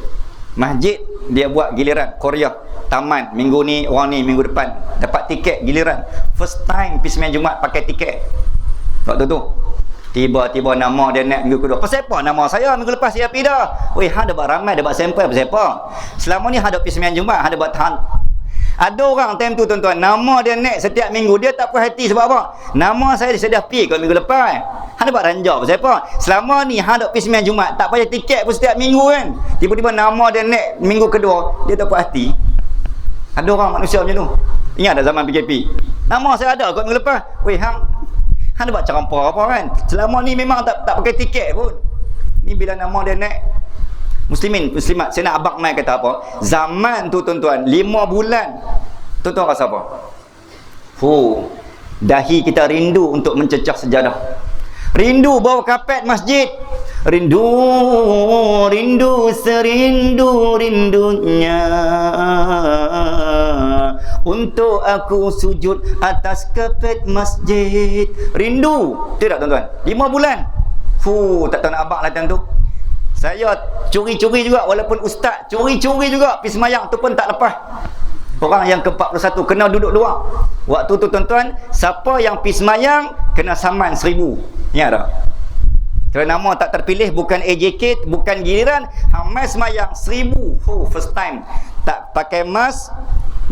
Masjid dia buat giliran, Korea taman minggu ni, orang ni minggu depan dapat tiket giliran. First time pergi sembahyang Jumaat pakai tiket waktu tu. Tiba-tiba nama dia naik minggu kedua. Pasal apa nama saya minggu lepas saya pergi dah? Weh, hang dapat ramai, dapat sampel pasal apa? Selama ni hang dapat pergi sembahyang Jumaat, hang dapat tahan. Ada orang time tu tuan-tuan, nama dia naik setiap minggu, dia tak puas hati sebab apa? Nama saya dia pergi kalau minggu lepas. Hang dapat ranjau pasal apa? Selama ni hang dapat pergi sembahyang Jumaat, tak payah tiket pun setiap minggu kan. Tiba-tiba nama dia naik minggu kedua, dia tak puas hati. Ada orang manusia macam tu. Ingat tak zaman PKP? Nama saya ada kot minggu lepas. Weh, hang Hang buat cara apa kan? Selama ni memang tak pakai tiket pun. Ni bila nama dia naik Muslimat, saya nak abang mai kata apa? Zaman tu tuan-tuan, 5 bulan. Tuan-tuan rasa apa? Dahi kita rindu untuk mencecah sejadah. Rindu bawa kapet masjid. Rindu serindu-rindunya untuk aku sujud atas kapet masjid. Rindu. Tidak tuan-tuan? 5 bulan. Tak tahu nak abang lah time tu. Saya curi-curi juga, walaupun ustaz curi-curi juga pergi semayang tu pun tak lepas. Orang yang ke-41 kena duduk luar. Waktu tu tuan-tuan, siapa yang pergi semayang kena saman 1000. Ya tak? Kalau nama tak terpilih, bukan AJK, bukan giliran, hamai semayang 1000. First time. Tak pakai mask,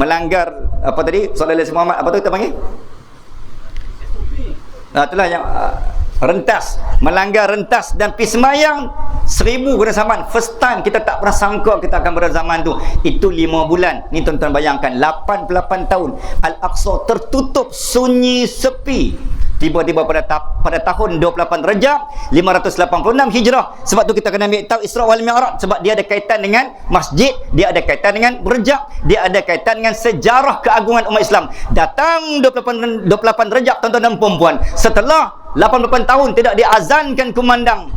melanggar apa tadi? Sallallahu alaihi Muhammad, apa tu kita panggil? Itulah yang rentas, melanggar rentas dan pergi semayang 1000 kena saman. First time, kita tak pernah sangka kita akan berada zaman tu. Itu 5 bulan. Ni tuan-tuan bayangkan, 88 tahun Al-Aqsa tertutup, sunyi, sepi. Tiba-tiba pada tahun 28 Rejab 586 Hijrah. Sebab tu kita kena ambil tahu Isra wal Mi'raj, sebab dia ada kaitan dengan masjid, dia ada kaitan dengan Rejab, dia ada kaitan dengan sejarah keagungan umat Islam. Datang 28 Rejab tuan-tuan dan puan-puan, setelah 88 tahun tidak diazankan kumandang.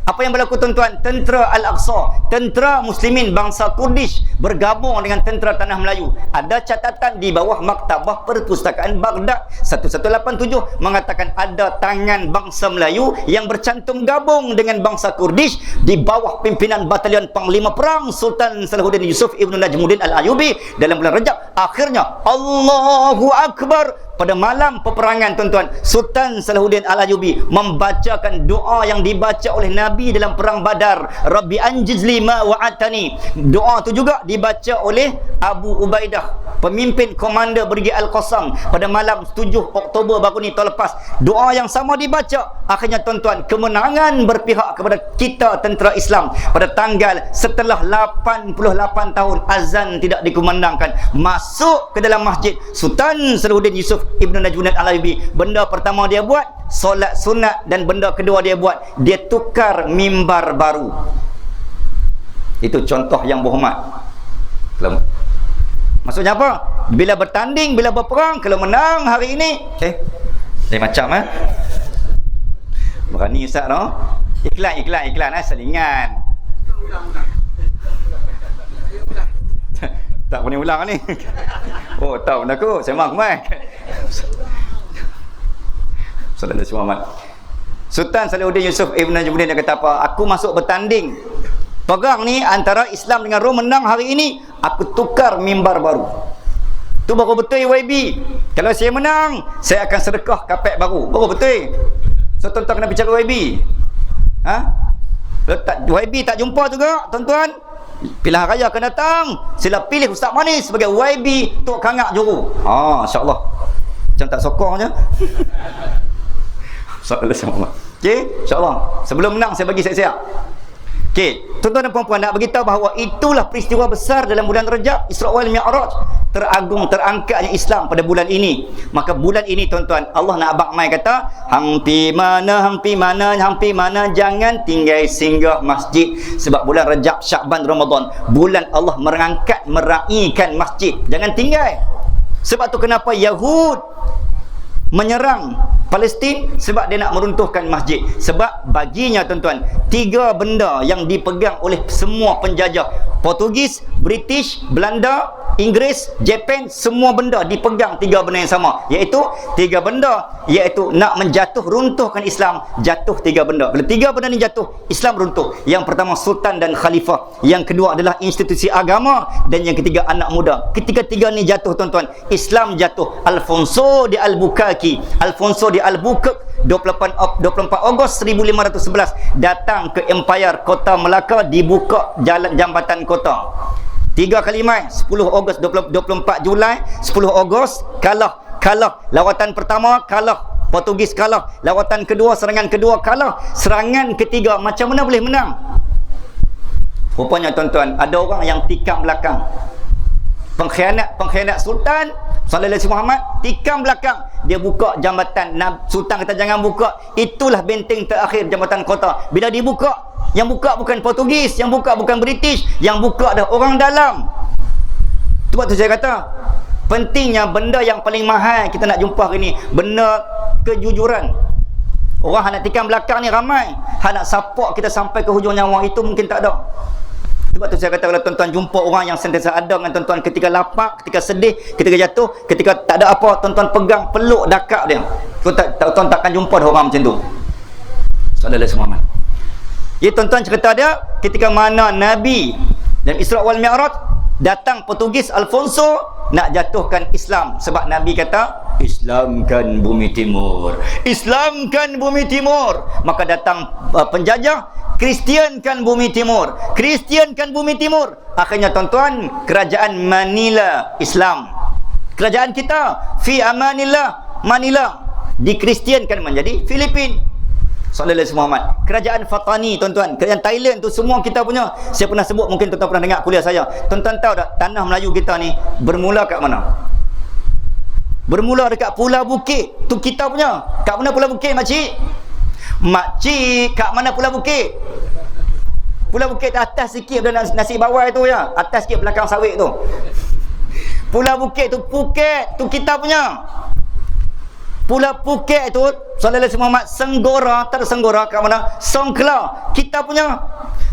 Apa yang berlaku tuan-tuan? Tentera Al-Aqsa, tentera muslimin bangsa Kurdish bergabung dengan tentera Tanah Melayu. Ada catatan di bawah Maktabah Perpustakaan Baghdad 1187 mengatakan ada tangan bangsa Melayu yang bercantum gabung dengan bangsa Kurdish di bawah pimpinan Batalion Panglima Perang Sultan Salahuddin Yusuf Ibn Najmuddin Al-Ayyubi dalam bulan Rejab. Akhirnya Allahu Akbar. Pada malam peperangan tuan-tuan, Sultan Salahuddin Al-Ayyubi membacakan doa yang dibaca oleh Nabi dalam perang Badar. Rabbi anjizli ma wa'atani. Doa tu juga dibaca oleh Abu Ubaidah, pemimpin komander Brigade Al-Qassam, pada malam 7 Oktober baru ni tahun lepas. Doa yang sama dibaca. Akhirnya tuan-tuan, kemenangan berpihak kepada kita tentera Islam pada tanggal setelah 88 tahun azan tidak dikumandangkan. Masuk ke dalam masjid Sultan Salahuddin Yusuf Ibn Najmuddin Al-Ayyubi, benda pertama dia buat solat sunat, dan benda kedua dia buat, dia tukar mimbar baru. Itu contoh yang berhormat. Maksudnya apa? Bila bertanding, bila berperang, kalau menang hari ini, lain macam berani ustaz no? Iklan selingan. Tak boleh ulang ni. Tahu dah aku. Saya mak mai. Sallallahu alaihi Muhammad. Sultan Salahuddin Yusuf Ibn Najmuddin dia kata apa? Aku masuk bertanding. Perang ni antara Islam dengan Rom menang hari ini, aku tukar mimbar baru. Tu baru betul YB. Kalau saya menang, saya akan sedekah kapek baru. Baru betul. So tuan-tuan kena bicara YB. YB tak jumpa juga tuan-tuan. Pilihan raya akan datang, sila pilih Ustaz Manis sebagai YB Tok Kangak Johor. InsyaAllah. Macam tak sokong je. Okey, insyaAllah. Sebelum menang saya bagi siap-siap. Okey, tuan-tuan dan puan-puan, nak beritahu bahawa itulah peristiwa besar dalam bulan Rejab, Isra wal Mi'raj, teragung terangkatnya Islam pada bulan ini. Maka bulan ini tuan-tuan, Allah nak abang mai kata, hampi mana jangan tinggal singgah masjid. Sebab bulan Rejab, Syakban, Ramadan, bulan Allah meraihkan masjid. Jangan tinggal. Sebab tu kenapa Yahud menyerang Palestin? Sebab dia nak meruntuhkan masjid. Sebab baginya tuan-tuan, 3 benda yang dipegang oleh semua penjajah, Portugis, British, Belanda, Inggeris, Jepun, semua benda dipegang 3 benda yang sama, iaitu 3 benda, iaitu nak menjatuh, runtuhkan Islam. Jatuh 3 benda. Bila 3 benda ni jatuh, Islam runtuh. Yang pertama Sultan dan Khalifah, yang kedua adalah institusi agama, dan yang ketiga anak muda. Ketiga-tiga ni jatuh tuan-tuan, Islam jatuh. Alfonso de Albuquerque, Alfonso de Albuquerque 24 Ogos 1511 datang ke Empire Kota Melaka, dibuka jalan jambatan kota. 3 kali mai, 10 Ogos 24 Julai, 10 Ogos kalah. Lawatan pertama kalah, Portugis kalah. Lawatan kedua, serangan kedua kalah. Serangan ketiga, macam mana boleh menang? Rupanya tuan-tuan, ada orang yang tikam belakang. Pengkhianat sultan sallallahu alaihi Muhammad tikam belakang, dia buka jambatan. Sultan kata jangan buka, itulah benteng terakhir jambatan kota. Bila dibuka, yang buka bukan Portugis, yang buka bukan British, yang buka dah orang dalam. Sebab tu saya kata pentingnya benda yang paling mahal kita nak jumpa hari ni, benda kejujuran. Orang nak tikam belakang ni ramai, nak support kita sampai ke hujung nyawa itu mungkin tak ada. Sebab tu saya kata kalau tuan-tuan jumpa orang yang sentiasa ada dengan tuan-tuan ketika lapar, ketika sedih, ketika jatuh, ketika tak ada apa, tuan-tuan pegang, peluk, dakap dia. Tuan-tuan takkan jumpa orang macam tu. Sallallahu alaihi wasallam. Jadi tuan-tuan cerita dia ketika mana Nabi dan Isra wal Mi'raj datang Portugis Alfonso nak jatuhkan Islam. Sebab Nabi kata Islamkan bumi timur, Islamkan bumi timur. Maka datang penjajah, Kristiankan bumi timur, Kristiankan bumi timur. Akhirnya tuan-tuan, kerajaan Manila Islam, kerajaan kita fi amanillah Manila, dikristiankan menjadi Filipin. Sallallahu alaihi Muhammad. Kerajaan Fatani tuan-tuan, kerajaan Thailand tu semua kita punya. Saya pernah sebut, mungkin tuan-tuan pernah dengar kuliah saya. Tuan-tuan tahu tak tanah Melayu kita ni bermula kat mana? Bermula dekat Pulau Bukit. Tu kita punya. Kat mana Pulau Bukit makcik? Makcik, kat mana Pulau Bukit? Pulau Bukit atas sikit ada nasi bawal tu ya. Atas sikit belakang sawit tu. Pulau Bukit tu Phuket, tu kita punya. Pulau Phuket tu sallallahu alaihi Muhammad, Senggora, tak ada Senggora kat mana? Songkla, kita punya.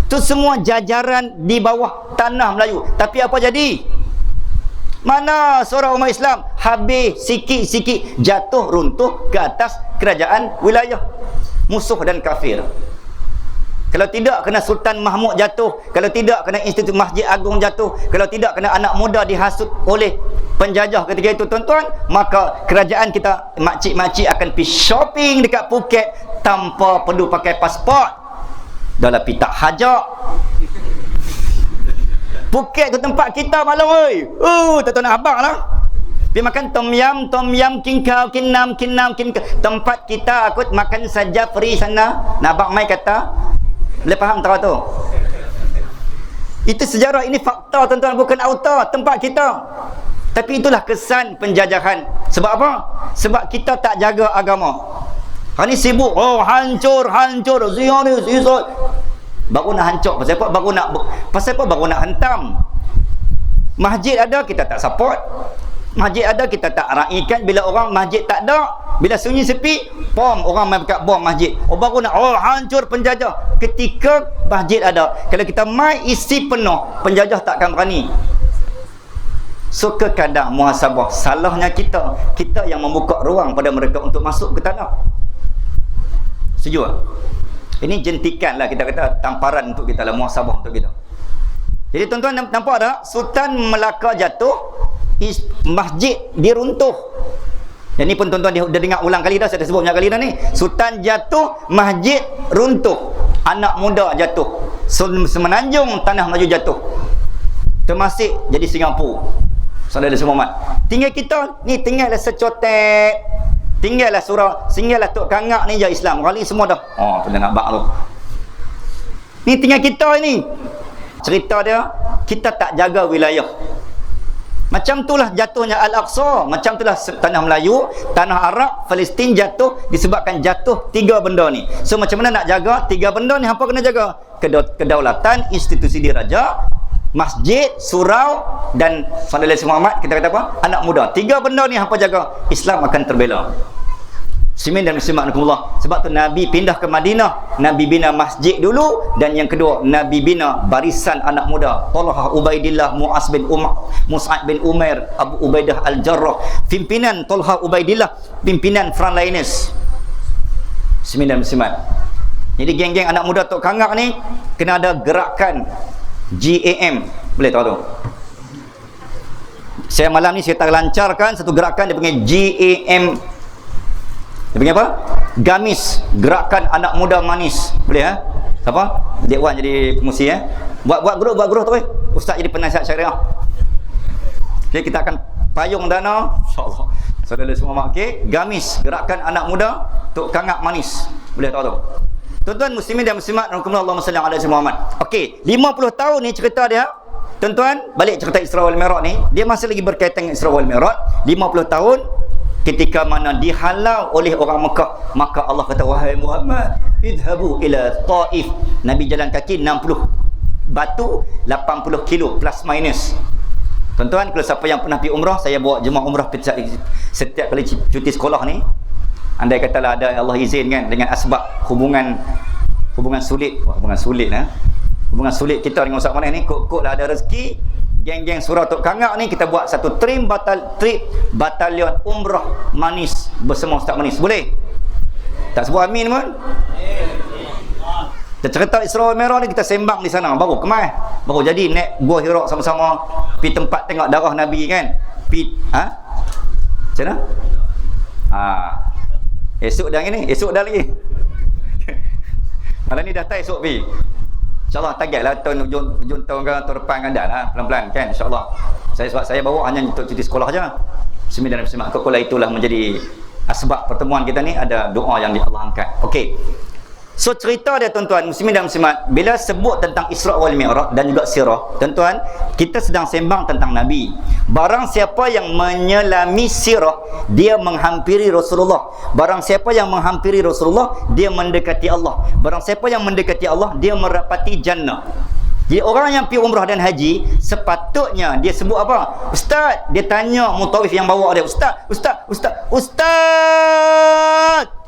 Tu semua jajaran di bawah tanah Melayu. Tapi apa jadi? Mana seorang umat Islam habis sikit-sikit jatuh runtuh ke atas kerajaan wilayah musuh dan kafir. Kalau tidak kena Sultan Mahmud jatuh, kalau tidak kena Institut Masjid Agung jatuh, kalau tidak kena anak muda dihasut oleh penjajah ketika itu tuan-tuan, maka kerajaan kita makcik-makcik akan pergi shopping dekat Phuket tanpa perlu pakai pasport. Dalam pitak hajak. Phuket tu tempat kita malam oi. Tuan-tuan nak abang lah. Pergi makan tom yam kinkau kinam. Tempat kita akut makan saja free sana. Nak abang mai kata, boleh faham tak tu? Itu sejarah, ini fakta tuan-tuan, bukan auto tempat kita. Tapi itulah kesan penjajahan. Sebab apa? Sebab kita tak jaga agama. Hari ni sibuk, hancur, Zionis, Israel. Baru nak hancur, pasal apa? Baru nak hentam. Masjid ada, kita tak support. Masjid ada, kita tak raikan. Bila orang masjid tak ada, bila sunyi sepi, orang main dekat bom masjid. Baru nak hancur penjajah. Ketika masjid ada, kalau kita mai isi penuh, penjajah takkan berani. So kadang muhasabah, salahnya kita yang membuka ruang pada mereka untuk masuk ke tanah. Setuju tak? Ini jentikan lah, kita kata tamparan untuk kita lah, muhasabah untuk kita. Jadi tuan-tuan nampak tak? Sultan Melaka jatuh, masjid diruntuh. Dan ni pun tuan-tuan dia dengar ulang kali dah, saya dah sebut banyak kali dah ni. Sultan jatuh, masjid runtuh, anak muda jatuh, semenanjung tanah Melayu jatuh, termasuk jadi Singapura. Sallallahu alaihi Muhammad. Tinggal kita ni, tinggallah secotek, tinggallah surah, tinggallah Tok Kangak ni je Islam. Kali semua dah. Tu dah nak bak tu. Ni tinggal kita ni. Cerita dia, kita tak jaga wilayah. Macam itulah jatuhnya Al-Aqsa, macam itulah tanah Melayu, tanah Arab, Palestin jatuh disebabkan jatuh tiga benda ni. So macam mana nak jaga tiga benda ni? Apa kena jaga? Kedaulatan, institusi diraja, masjid, surau, dan sallallahu alaihi Muhammad, kita kata apa? Anak muda. Tiga benda ni apa jaga? Islam akan terbela. Muslimin dan muslimat rahimakumullah. Sebab tu Nabi pindah ke Madinah, Nabi bina masjid dulu, dan yang kedua Nabi bina barisan anak muda. Talha, Ubaidillah, Mus'ab bin Umair, Abu Ubaidah Al-Jarrah. Pimpinan Talha, Ubaidillah, pimpinan frontliners. Muslimin dan muslimat. Jadi geng-geng anak muda Tok Kangak ni kena ada gerakan GAM. Boleh tahu tu? Saya malam ni saya tak lancarkan satu gerakan dia panggil GAM. Dia panggil apa? Gamis, gerakan anak muda manis. Boleh Siapa? Dek Wan jadi pengusi Buat grup tu Ustaz jadi penasihat syariah. Jadi kita akan payung dana insya-Allah. Saudara semua okey, Gamis, gerakan anak muda Tok Kangak manis. Boleh tahu tu? Tuan-tuan muslimin dan muslimat rahimakumullah, Allahumma salli ala Muhammad. Okey, 50 tahun ni cerita dia Tuan-tuan, balik cerita Isra wal Mi'raj ni, dia masih lagi berkaitan dengan Isra wal Mi'raj. 50 tahun ketika mana dihalau oleh orang Mekah, maka Allah kata, wahai Muhammad, idhabu ila Taif. Nabi jalan kaki 60 batu, 80 kilo plus minus. Tuan-tuan, kalau siapa yang pernah pergi umrah, saya bawa jemaah umrah setiap kali cuti sekolah ni, andai katalah ada Allah izin kan, dengan asbab hubungan sulit, hubungan sulit kita dengan Ustaz Manis ni, kok lah ada rezeki, geng-geng surau Tok Kangak ni, kita buat satu trip batalion umrah manis bersama Ustaz Manis. Boleh? Tak sebut amin pun? Kita cerita Isra wal Mi'raj ni, kita sembang di sana, baru kemai, baru jadi naik Gua Hira sama-sama, pergi tempat tengok darah Nabi kan, macam mana? Esok dah ni, esok dah lagi. Malam ni dah tak esok pergi. InsyaAllah target lah hujung tahun ke tahun depan kan dah lah, pelan-pelan kan, insyaAllah. Sebab saya bawa hanya untuk cuti sekolah je. Muslimin dan muslimat, kalau itulah menjadi asbab pertemuan kita ni, ada doa yang Allah angkat. Okey. So cerita dia tuan-tuan, muslimin dan muslimat, bila sebut tentang Isra wal Mi'raj dan juga sirah, tuan-tuan, kita sedang sembang tentang Nabi. Barang siapa yang menyelami sirah, dia menghampiri Rasulullah. Barang siapa yang menghampiri Rasulullah, dia mendekati Allah. Barang siapa yang mendekati Allah, dia merapati jannah. Jadi orang yang pergi umrah dan haji, sepatutnya dia sebut apa? Ustaz, dia tanya mutawif yang bawa dia, Ustaz,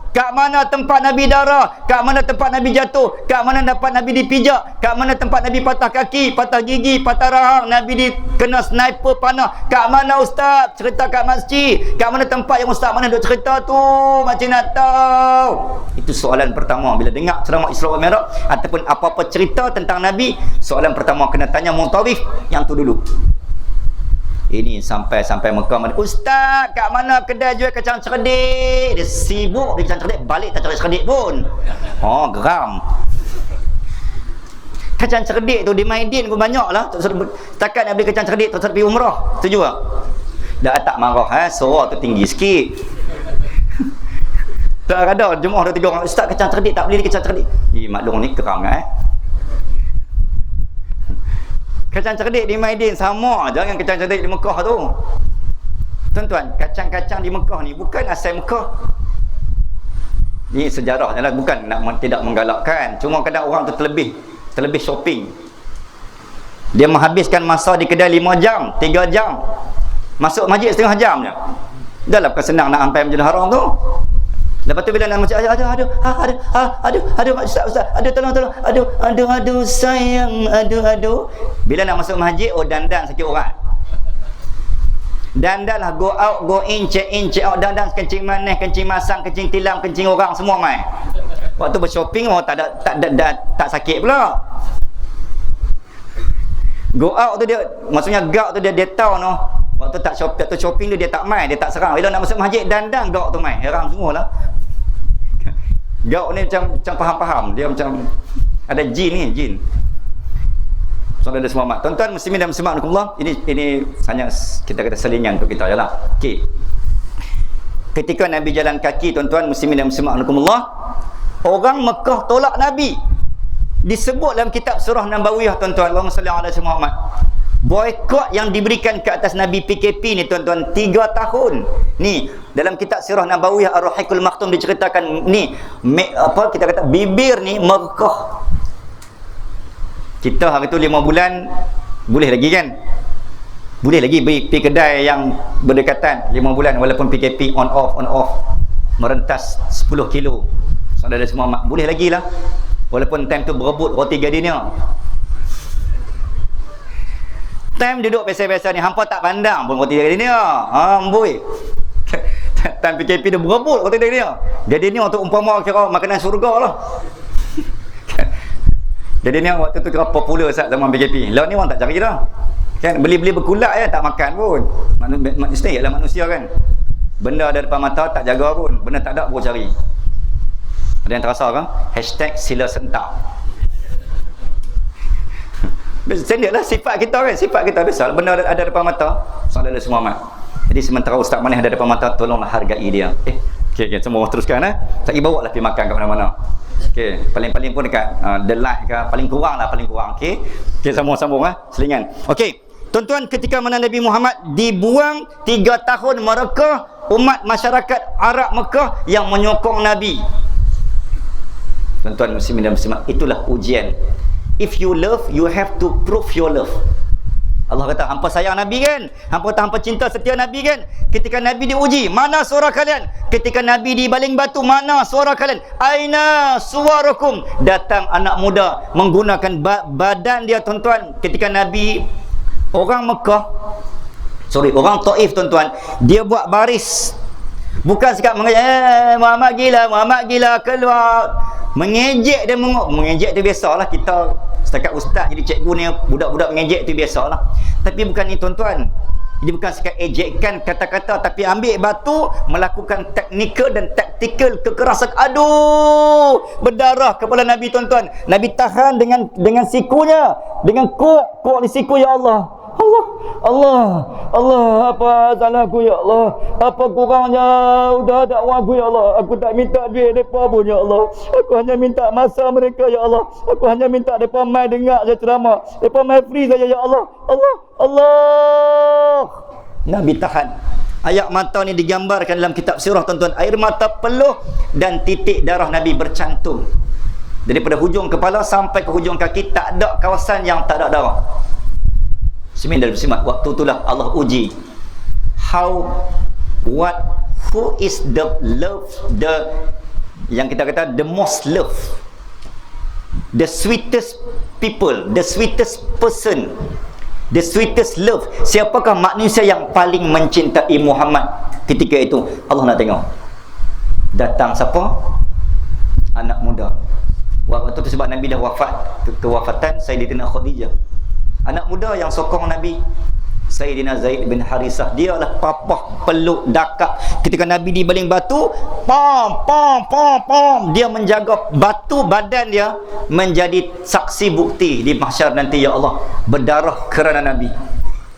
kat mana tempat Nabi darah? Kat mana tempat Nabi jatuh? Kat mana tempat Nabi dipijak? Kat mana tempat Nabi patah kaki, patah gigi, patah rahang, Nabi dikena sniper panah? Kat mana Ustaz? Cerita kat masjid. Kat mana tempat yang Ustaz mana duk cerita tu? Macam nak tahu. Itu soalan pertama bila dengar ceramah Isra wal Mi'raj ataupun apa-apa cerita tentang Nabi, soalan pertama kena tanya mutawif yang tu dulu. Ini sampai Mekah, Ustaz, kat mana kedai jual kacang cerdik? Dia sibuk di kacang cerdik, balik tak cari cerdik pun. Geram. Kacang cerdik tu di Maidin pun banyak lah. Setakat nak beli kacang cerdik, tak pergi umrah. Setuju tak? Dah tak marah, suara tu tinggi sikit. Tak ada jemaah 2-3 orang, Ustaz kacang cerdik, tak beli kacang cerdik. Maklum ni geram kan? Kacang cerdik di Maidin sama aja dengan kacang cerdik di Mekah tu. Tuan-tuan, kacang-kacang di Mekah ni bukan asal Mekah. Ini sejarahnya lah, bukan nak tidak menggalakkan. Cuma kadang orang tu terlebih shopping. Dia menghabiskan masa di kedai 5 jam, 3 jam. Masuk masjid setengah jam je. Dah lah bukan senang nak sampai Masjidil Haram tu. Lepas tu bila nak masjid, aduh Ustaz, tolong, aduh sayang, aduh. Bila nak masuk masjid, dandan sikit orang. Dandan lah, go out, go in, check out, dandan kencing manis, kencing masam, kencing tilam, kencing orang, semua main. Waktu bershopping, tak sakit pula. Go out tu dia, maksudnya gout tu dia tahu no. Waktu tak shopping dia tak main, dia tak serang. Bila nak masuk masjid, dandan gout tu main. Heran semualah. Gout ni macam faham-faham. Dia macam ada jin. Saudara semua mak. Tuan-tuan muslimin dan muslimat rahimakumullah, ini hanya kita kata selingan untuk kita jelah. Okey. Ketika Nabi jalan kaki, tuan-tuan muslimin dan muslimat rahimakumullah, orang Mekah tolak Nabi. Disebut dalam kitab surah Nabawiyah, tuan-tuan, Allahumma salli ala Muhammad. Boykot yang diberikan ke atas Nabi PKP ni tuan-tuan 3 tahun. Ni dalam kitab Sirah Nabawiyah Ar-Rahiqul Maktum diceritakan ni kita kata bibir ni merkah. Kita hari tu 5 bulan boleh lagi kan? Boleh lagi pergi kedai yang berdekatan 5 bulan walaupun PKP on off merentas 10 kilo. Saudara semua boleh lagi lah. Walaupun time tu berebut roti gardenia. Time duduk biasa-biasa ni hampa tak pandang pun roti gardenia. Amboi. Time PKP dia berebut roti gardenia. Gardenia tu umpama kira makanan surga lah. Gardenia waktu tu kira popular saat zaman PKP. Lalu ni orang tak cari dah. Kan beli-beli berkulak ya, tak makan pun. Manusia ialah manusia kan. Benda ada depan mata tak jaga pun. Benda tak ada baru cari. Ada yang terasa kan? #sila sentak. Standard lah sifat kita kan. Sifat kita biasa. Benda ada depan mata, saudara semua mat. Jadi sementara Ustaz Manis ada depan mata, tolonglah hargai dia. Okay, semua teruskan tak bawa lah pergi makan kat mana-mana. Okey, paling-paling pun dekat The Light ke, paling kurang. Okey. Okey, sambung-sambung selingan. Okey. Tuan-tuan, ketika mana Nabi Muhammad dibuang 3 tahun mereka, umat masyarakat Arab Mekah yang menyokong Nabi. Tuan-tuan muslimin dan muslimat, itulah ujian. If you love, you have to prove your love. Allah kata, hampa sayang Nabi kan? Hampa cinta setia Nabi kan? Ketika Nabi diuji, mana suara kalian? Ketika Nabi dibaling batu, mana suara kalian? Aina suarakum? Datang anak muda menggunakan badan dia, tuan-tuan. Ketika Nabi, orang orang Taif, tuan-tuan, dia buat baris. Bukan sikap mengejek, Muhammad gila, keluar. Mengejek dan mengejek tu biasalah, kita setakat ustaz jadi cikgu ni, budak-budak mengejek tu biasalah. Tapi bukan ni, tuan-tuan. Ini bukan sekat ejekkan kata-kata, tapi ambil batu, melakukan teknikal dan taktikal kekerasan. Aduh, berdarah kepala Nabi, tuan-tuan. Nabi tahan dengan sikunya, dengan kok di siku. Ya Allah, apa salahku ya Allah? Apa kurangnya udah dakwaku ya Allah? Aku tak minta duit depa pun ya Allah. Aku hanya minta masa mereka ya Allah. Aku hanya minta depa mai dengar saya ceramah. Depa mai free saja ya Allah. Allah. Nabi tahan. Ayat mata ni digambarkan dalam kitab sirah, tuan-tuan. Air mata peluh dan titik darah Nabi bercantum. Daripada hujung kepala sampai ke hujung kaki, tak ada kawasan yang tak ada darah. Semin dan bersimat, waktu itulah Allah uji who is the love, yang kita kata the most love, the sweetest people, the sweetest person, the sweetest love. Siapakah manusia yang paling mencintai Muhammad ketika itu? Allah nak tengok. Datang siapa? Anak muda. Waktu itu sebab Nabi dah wafat, kewafatan Sayyidatina Khadijah. Anak muda yang sokong Nabi, Sayyidina Zaid bin Harisah, dia lah papah peluk dakap. Ketika Nabi dibaling batu, pam, dia menjaga batu badan dia menjadi saksi bukti di mahsyar nanti. Ya Allah, berdarah kerana Nabi.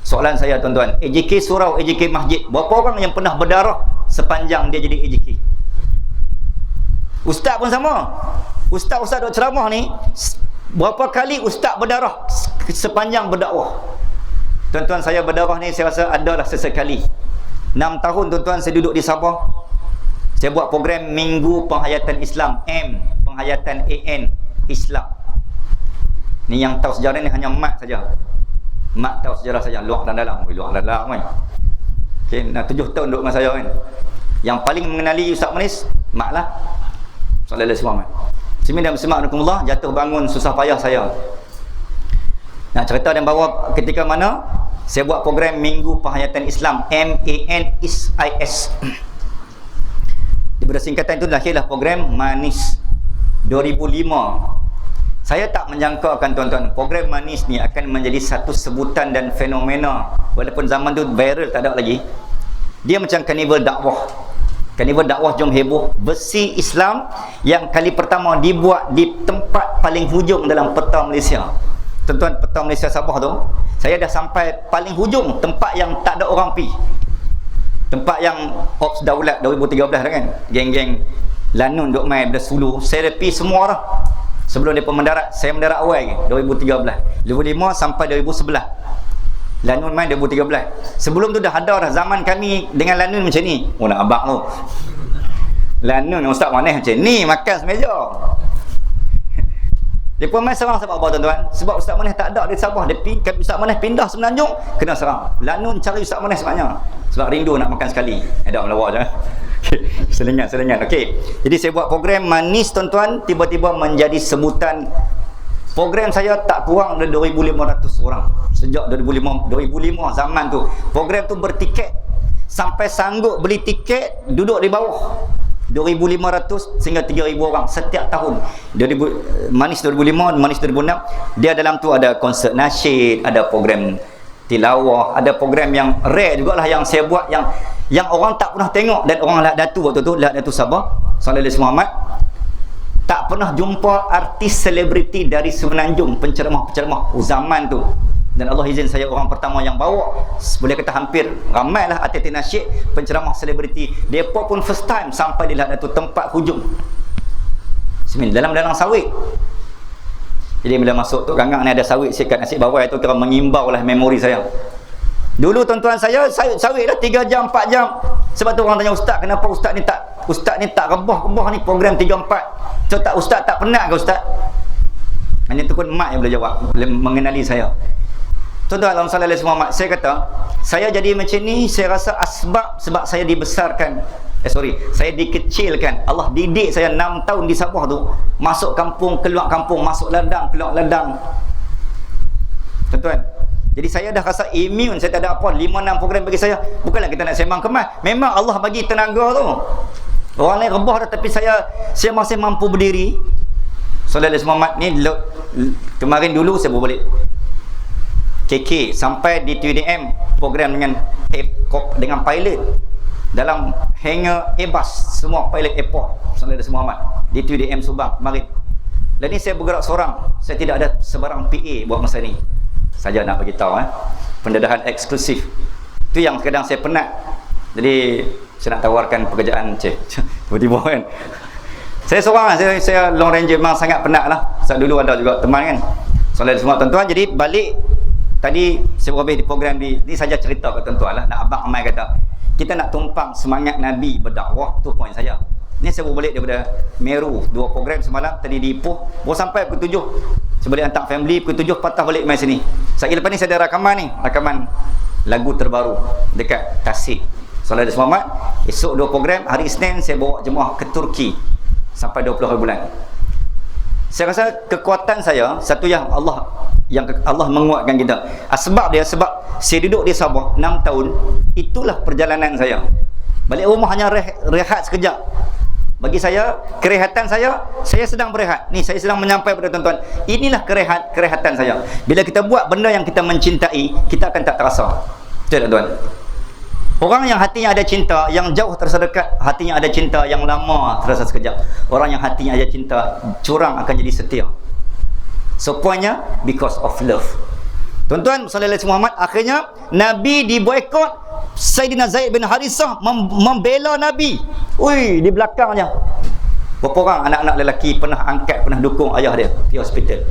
Soalan saya, tuan-tuan, AJK surau, AJK masjid, berapa orang yang pernah berdarah sepanjang dia jadi AJK? Ustaz pun sama. Ustaz duk ceramah ni, berapa kali ustaz berdarah sepanjang berdakwah? Tuan-tuan, saya berdarah ni saya rasa adalah sesekali. 6 tahun, tuan-tuan, saya duduk di Sabah. Saya buat program Minggu Penghayatan Islam, Penghayatan AN Islam. Ni yang tahu sejarah ni hanya mak saja. Mak tahu sejarah saja, luar dan dalam kan. Okay, 7 tahun duduk dengan saya kan. Yang paling mengenali Ustaz Manis, mak lah. Sallallahu alaihi wasallam. Semin dan bismillahirrahmanirrahim, jatuh bangun susah payah saya. Nak cerita dan bawa ketika mana saya buat program Minggu Penghayatan Islam, MANIS. Daripada singkatan itu lahirlah program Manis 2005. Saya tak menjangkakan, tuan-tuan, program Manis ni akan menjadi satu sebutan dan fenomena. Walaupun zaman tu viral tak ada lagi. Dia macam karnival dakwah. Karnival dakwah jom heboh, versi Islam yang kali pertama dibuat di tempat paling hujung dalam peta Malaysia. Tuan-tuan, peta Malaysia Sabah tu, saya dah sampai paling hujung, tempat yang tak ada orang pi. Tempat yang Ops Daulat 2013 kan. Geng-geng Lanun duk main dah Sulu. Saya pi semua dah. Sebelum dia mendarat, saya mendarat awal ke 2013. 2005 sampai 2011. Lanun main 2013. Sebelum tu dah ada dah, zaman kami dengan Lanun macam ni. Oh, nak abang tu. Lanun Ustaz Manis macam ni, makan semeja. Dia pun main serang sebab apa, tuan-tuan? Sebab Ustaz Manis tak ada di Sabah. Ustaz Manis pindah Semenanjung, kena serang. Lanun cari Ustaz Manis sebenarnya. Sebab rindu nak makan sekali. Ada melawak je. Selingan. Okey. Jadi saya buat program Manis, tuan-tuan, tiba-tiba menjadi sebutan. Program saya tak kurang dari 2,500 orang. Sejak 2005 zaman tu. Program tu bertiket. Sampai sanggup beli tiket, duduk di bawah. 2,500 sehingga 3,000 orang setiap tahun. Manis 2005, Manis 2006. Dia dalam tu ada konsert nasyid, ada program tilawah, ada program yang rare jugalah yang saya buat, yang orang tak pernah tengok. Dan orang Lahad Datu waktu tu, Lahad Datu Sabah, Sallallahu Alaihi Muhammad, tak pernah jumpa artis selebriti dari Semenanjung, penceramah-penceramah zaman tu. Dan Allah izin saya orang pertama yang bawa, boleh kata hampir ramailah artis nasyid, penceramah selebriti. Depa pun first time sampai di Lahad Datu, tempat hujung. dalam sawit. Jadi bila masuk Tok Gangang ni ada sawit sikat nasi bawai tu, kira mengimbau lah memori saya. Dulu tuan-tuan saya sawit dah 3 jam 4 jam. Sebab tu orang tanya ustaz, kenapa ustaz ni tak rebah ni program 3-4. So tak ustaz tak penat ke ustaz? Hanya tu pun mak yang boleh jawab, boleh mengenali saya. Tuan-tuan dalam salat Muhammad, saya kata saya jadi macam ni, saya rasa sebab saya dibesarkan, saya dikecilkan. Allah didik saya 6 tahun di Sabah tu, masuk kampung keluar kampung, masuk ladang keluar ladang. Tuan-tuan, jadi saya dah rasa immune, saya tak ada apa. 5-6 program bagi saya. Bukanlah kita nak sembang kemas, memang Allah bagi tenaga tu. Orang lain rebah dah, tapi saya masih mampu berdiri. Salat Muhammad ni kemarin dulu saya bawa balik KK sampai di TUDM program dengan pilot dalam hangar Airbus, semua pilot airport Salat Muhammad di TUDM Subang kemarin. Dan ni saya bergerak seorang, saya tidak ada sebarang PA buat masa ni. Saja nak bagi tahu pendedahan eksklusif. Itu yang kadang saya penat. Jadi saya nak tawarkan pekerjaan tiba-tiba kan. Saya seorang, saya long ranger memang sangat penat lah. Sebab dulu ada juga teman kan. Salat semua tuan-tuan. Jadi balik tadi saya berhabis di program ni saja cerita ke tuan-tuan lah. Nak Abang Amai kata kita nak tumpang semangat Nabi berdakwah, tu poin saya. Ni saya baru balik daripada Meru, 2 program semalam, tadi di Ipoh, baru sampai pukul 7. Saya boleh hantar family, pukul 7 patah balik main sini. Sekali lepas ni saya ada rakaman lagu terbaru dekat Tasik. Salat Muhammad, esok 2 program, hari Isnin saya bawa jemaah ke Turki sampai 20 hari bulan. Saya rasa kekuatan saya satu yang Allah menguatkan kita. Sebab saya duduk di Sabah 6 tahun, itulah perjalanan saya. Balik rumah hanya rehat sekejap. Bagi saya, kerehatan saya sedang berehat. Ni saya sedang menyampaikan pada tuan-tuan, inilah kerehatan saya. Bila kita buat benda yang kita mencintai, kita akan tak terasa. Betul tak tuan? Orang yang hatinya ada cinta, yang jauh terasa dekat, hatinya ada cinta, yang lama terasa sekejap. Orang yang hatinya ada cinta, curang akan jadi setia. So poinnya, because of love. Tuan-tuan, sallallahu alaihi Muhammad, akhirnya Nabi diboikot. Sayyidina Zaid bin Harithah membela Nabi. Ui, di belakangnya berapa orang anak-anak lelaki pernah angkat, pernah dukung ayah dia di hospital.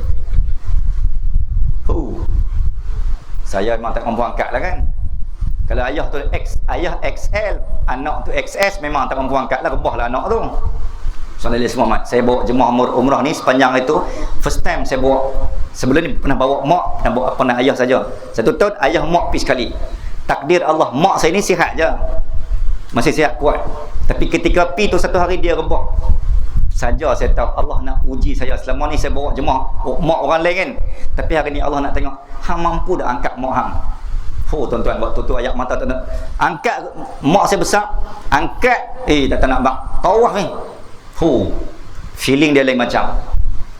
Saya memang tak mampu angkat lah kan. Kalau ayah tu ayah XL, anak tu XS, memang tak mampu angkat lah, rebah lah anak tu. Sallallahu alaihi Muhammad, saya bawa jemaah umrah ni sepanjang itu first time saya bawa. Sebelum ni pernah bawa mak, pernah ayah saja. 1 tahun ayah mak pergi sekali. Takdir Allah, mak saya ni sihat je, masih sihat kuat. Tapi ketika pi tu satu hari dia rebah. Saja saya tahu Allah nak uji saya. Selama ni saya bawa jemaah mak orang lain kan, tapi hari ni Allah nak tengok hang mampu dah angkat mak hang. Tuan-tuan, waktu tu ayat mata tak nak angkat mak saya besar, angkat tak nak bang tawaf ni. Feeling dia lain macam.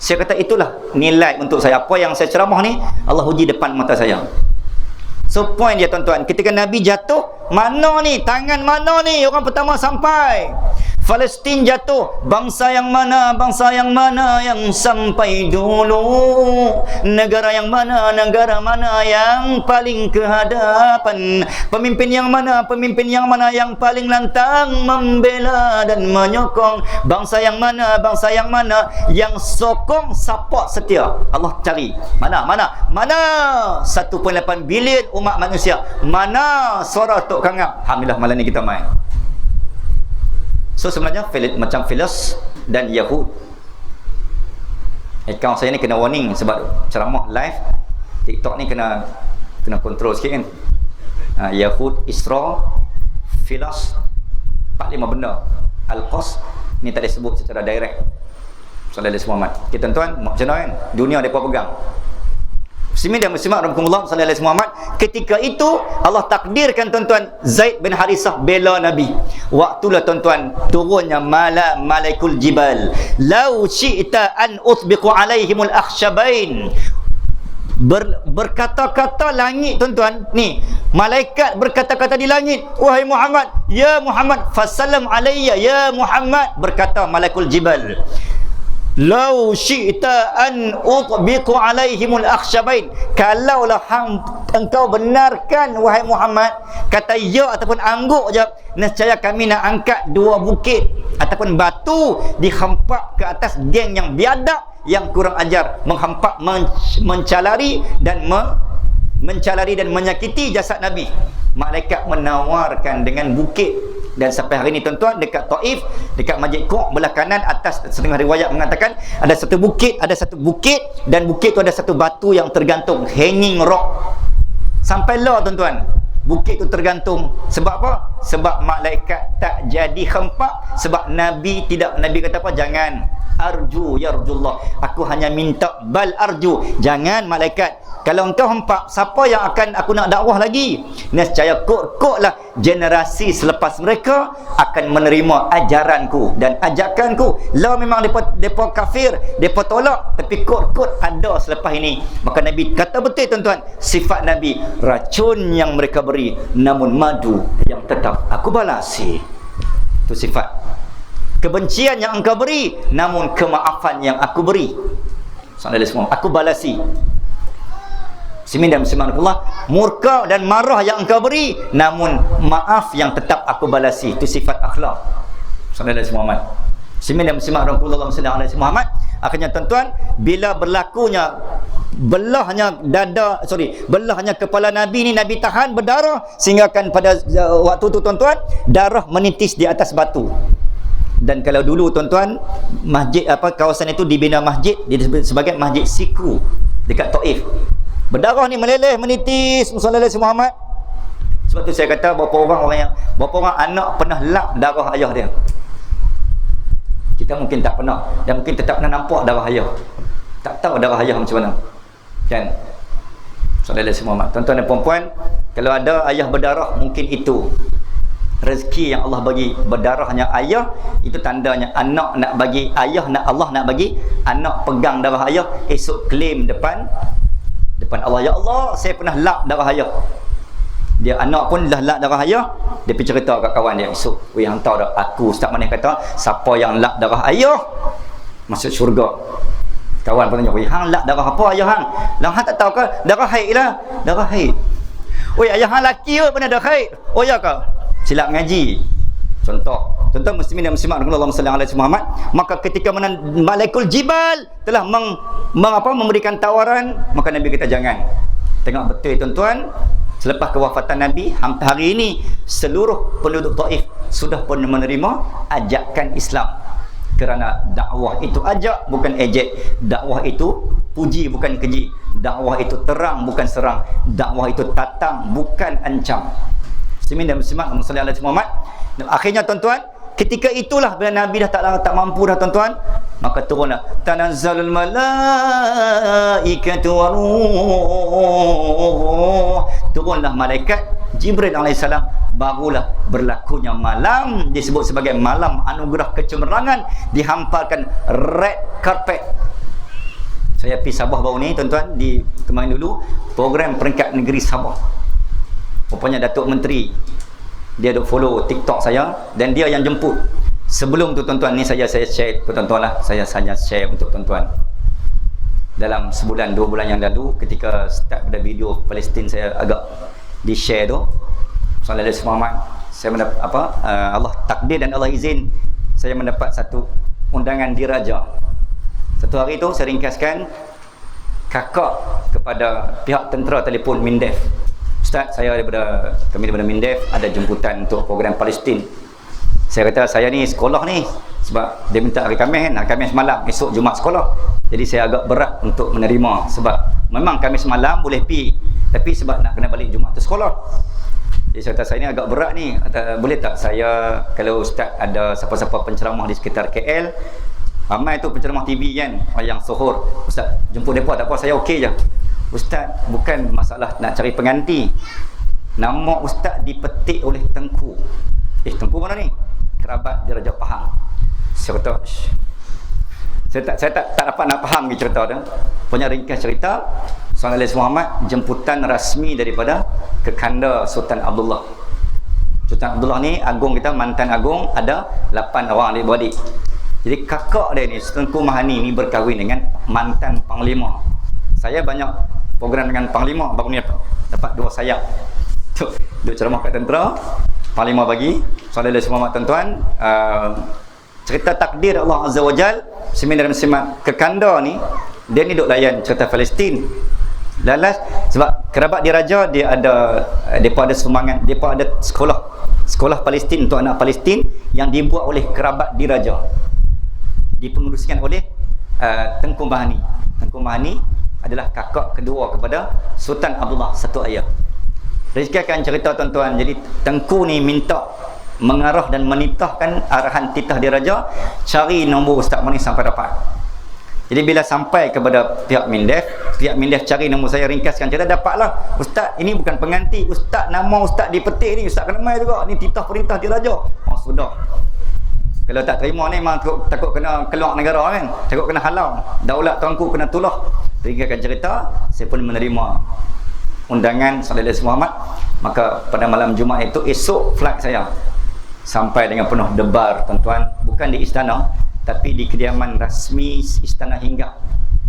Saya kata itulah nilai untuk saya. Apa yang saya ceramah ni Allah uji depan mata saya. So point dia tuan-tuan, ketika Nabi jatuh, mana ni, tangan mana ni orang pertama sampai? Palestin jatuh, bangsa yang mana yang sampai dulu, negara mana yang paling ke hadapan, pemimpin yang mana yang paling lantang membela dan menyokong, bangsa yang mana yang sokong support setia. Allah cari mana 1.8 bilion umat manusia, mana suara Tok Kangap. Alhamdulillah malam ni kita main. So sebenarnya macam Filos dan Yahud. Akaun saya ni kena warning sebab ceramah live TikTok ni kena kontrol sikit kan. Yahud, Isra, Filos, 4-5 benda. Al-Qas ni tak disebut secara direct. Sallallahu alaihi Muhammad. Kita tuan macam mana kan? Dunia depa pegang. Muslimin dan muslimat rahimakumullah, sallallahu alaihi Muhammad. Ketika itu Allah takdirkan tuan-tuan Zaid bin Harithah bela Nabi. Waktulah tuan-tuan turunnya malaikul jibal. Lau syi'ta an utbiqu alaihimul akhshabain. Berkata-kata langit tuan-tuan. Ni malaikat berkata-kata di langit, wahai Muhammad, ya Muhammad, fasallam alayya ya Muhammad. Berkata malaikul jibal, lau syi'ta an utbiqu alaihimul akhshabain, kalaulah hang engkau benarkan wahai Muhammad, kata ya ataupun angguk je, nescaya kami nak angkat 2 bukit ataupun batu dihempak ke atas geng yang biadab, yang kurang ajar, menghempak, mencalari dan menyakiti jasad Nabi. Malaikat menawarkan dengan bukit. Dan sampai hari ini tuan-tuan, dekat Taif, dekat Masjid Qub belah kanan atas, setengah riwayat mengatakan ada satu bukit dan bukit tu ada satu batu yang tergantung, hanging rock. Sampai lah tuan-tuan, bukit tu tergantung. Sebab apa? Sebab malaikat tak jadi hempak. Sebab Nabi kata apa? Jangan arju yarjullah, aku hanya minta, bal arju, jangan malaikat. Kalau engkau hempak, siapa yang akan aku nak dakwah lagi? Nescaya kot-kotlah generasi selepas mereka akan menerima ajaranku dan ajakanku. Lah memang depa kafir, depa tolak, tapi kot-kot ada selepas ini. Maka Nabi kata betul tuan-tuan, sifat Nabi, racun yang mereka beri, namun madu yang tetap aku balasi. Itu sifat. Kebencian yang engkau beri, namun kemaafan yang aku beri. Sallallahu aku balasi. Simin dan Bismillah, murka dan marah yang engkau beri, namun maaf yang tetap aku balasi. Itu sifat akhlak. Sallallahu alaihi Muhammad. Simin dan Bismillah Muhammad. Akhirnya tuan-tuan, bila berlakunya belahnya kepala Nabi ni, Nabi tahan berdarah, sehingga kan pada waktu tu tuan-tuan, darah menitis di atas batu. Dan kalau dulu tuan-tuan, masjid kawasan itu dibina masjid sebagai Masjid Siku dekat Taif. Berdarah ni meleleh, menitis. Sallallahu alaihi Muhammad. Sebab tu saya kata berapa orang anak pernah lap darah ayah dia. Kita mungkin tak pernah, dan mungkin tetap pernah nampak darah ayah. Tak tahu darah ayah macam mana. Kan? Sallallahu alaihi Muhammad. Tuan-tuan dan puan-puan, kalau ada ayah berdarah, mungkin itu rezeki yang Allah bagi. Berdarahnya ayah, itu tandanya anak nak bagi ayah, Allah nak bagi anak pegang darah ayah, esok claim depan Allah, ya Allah, saya pernah lap darah ayah. Dia anak pun dah lap darah ayah, dia pergi cerita kat kawan dia, esok weh hantar dah aku Ustaz Manis kata siapa yang lap darah ayah masuk syurga. Kawan pun tanya, weh hang lap darah apa ayah hang? Lah hang tak tahu ke? Darah haid lah. Darah haid. Weh ayah hang laki ke pernah darah haid? Oh ya ke? Silap ngaji. Contoh muslimin dan muslimat Rasulullah sallallahu alaihi Muhammad. Maka ketika Malaikul Jibal telah memberikan tawaran, maka Nabi kata jangan. Tengok betul tuan-tuan, selepas kewafatan Nabi, hampir hari ini seluruh penduduk Taif sudah pun menerima ajakan Islam. Kerana dakwah itu ajak, bukan ejek. Dakwah itu puji, bukan keji. Dakwah itu terang, bukan serang. Dakwah itu tatang, bukan ancam. Muslimin dan muslimat sallallahu alaihi Muhammad. Akhirnya tuan-tuan, ketika itulah bila Nabi dah tak mampu dah tuan-tuan, maka turunlah tanazzalul malaikatu waruh, turunlah malaikat Jibril alaihissalam. Barulah berlakunya malam, disebut sebagai malam anugerah kecemerlangan, dihamparkan red carpet. Saya pergi Sabah baru ni tuan-tuan, di kemarin dulu program peringkat negeri Sabah. Rupanya Datuk Menteri dia duk follow TikTok saya, dan dia yang jemput. Sebelum tu tuan-tuan, ni saya share ke tuan-tuan lah. Saya share untuk tuan-tuan. Dalam sebulan 2 bulan yang lalu, ketika start pada video Palestin saya agak di share tu, sallallahu alaihi wasallam, saya mendapat Allah takdir dan Allah izin, saya mendapat satu undangan diraja. Satu hari tu saya ringkaskan, kakak kepada pihak tentera telefon Mindef, Ustaz, kami daripada Mindef ada jemputan untuk program Palestin. Saya kata saya ni sekolah ni, sebab dia minta hari Khamis kan, hari Khamis malam, esok Jumaat sekolah. Jadi saya agak berat untuk menerima, sebab memang Khamis malam boleh pergi, tapi sebab nak kena balik Jumaat tu sekolah. Jadi saya kata saya ni agak berat ni, boleh tak saya, kalau Ustaz ada siapa-siapa penceramah di sekitar KL, ramai tu penceramah TV kan, yang Sohor, Ustaz jemput mereka tak apa, saya okey je. Ustaz, bukan masalah nak cari pengganti. Nama Ustaz dipetik oleh Tengku. Tengku mana ni? Kerabat dia Raja Pahang. Saya kata, saya tak dapat nak faham cerita tu. Punya ringkas cerita, Sallallahu alaihi Muhammad jemputan rasmi daripada Kekanda Sultan Abdullah. Sultan Abdullah ni agung kita, mantan agung, ada 8 orang adik-beradik. Jadi kakak dia ni, Tengku Mahani ni berkahwin dengan mantan panglima. Saya banyak program dengan Panglima baru ni dapat 2 sayap. Duk ceramah kat tentera, Panglima bagi soalan dari semua tuan-tuan, cerita takdir Allah Azza wa Jal seminar ke Kandar ni, dia ni duk layan cerita Palestin. Lalas sebab kerabat diraja dia ada, depa ada sumbangan, depa ada sekolah Palestin untuk anak Palestin yang dibuat oleh kerabat diraja, dipenguruskan oleh Tengku Mahani. Tengku Mahani adalah kakak kedua kepada Sultan Abdullah satu ayah. Rizkikan cerita tuan-tuan, jadi Tengku ni minta mengarah dan menitahkan arahan titah diraja, cari nombor Ustaz Mani sampai dapat. Jadi bila sampai kepada pihak Mindef cari nombor saya, ringkaskan cerita, dapatlah. Ustaz, ini bukan pengganti. Ustaz, nama Ustaz dipetik ni, Ustaz kena mai juga. Ni titah perintah diraja. Oh, sudah. Kalau tak terima ni memang takut kena keluar negara kan. Takut kena halau. Daulat tuanku kena tulah. Ringkaskan cerita, saya pun menerima undangan Saudara Muhammad. Maka pada malam Jumaat itu, esok flight saya sampai dengan penuh debar tuan-tuan, bukan di istana tapi di kediaman rasmi Istana Hinggap.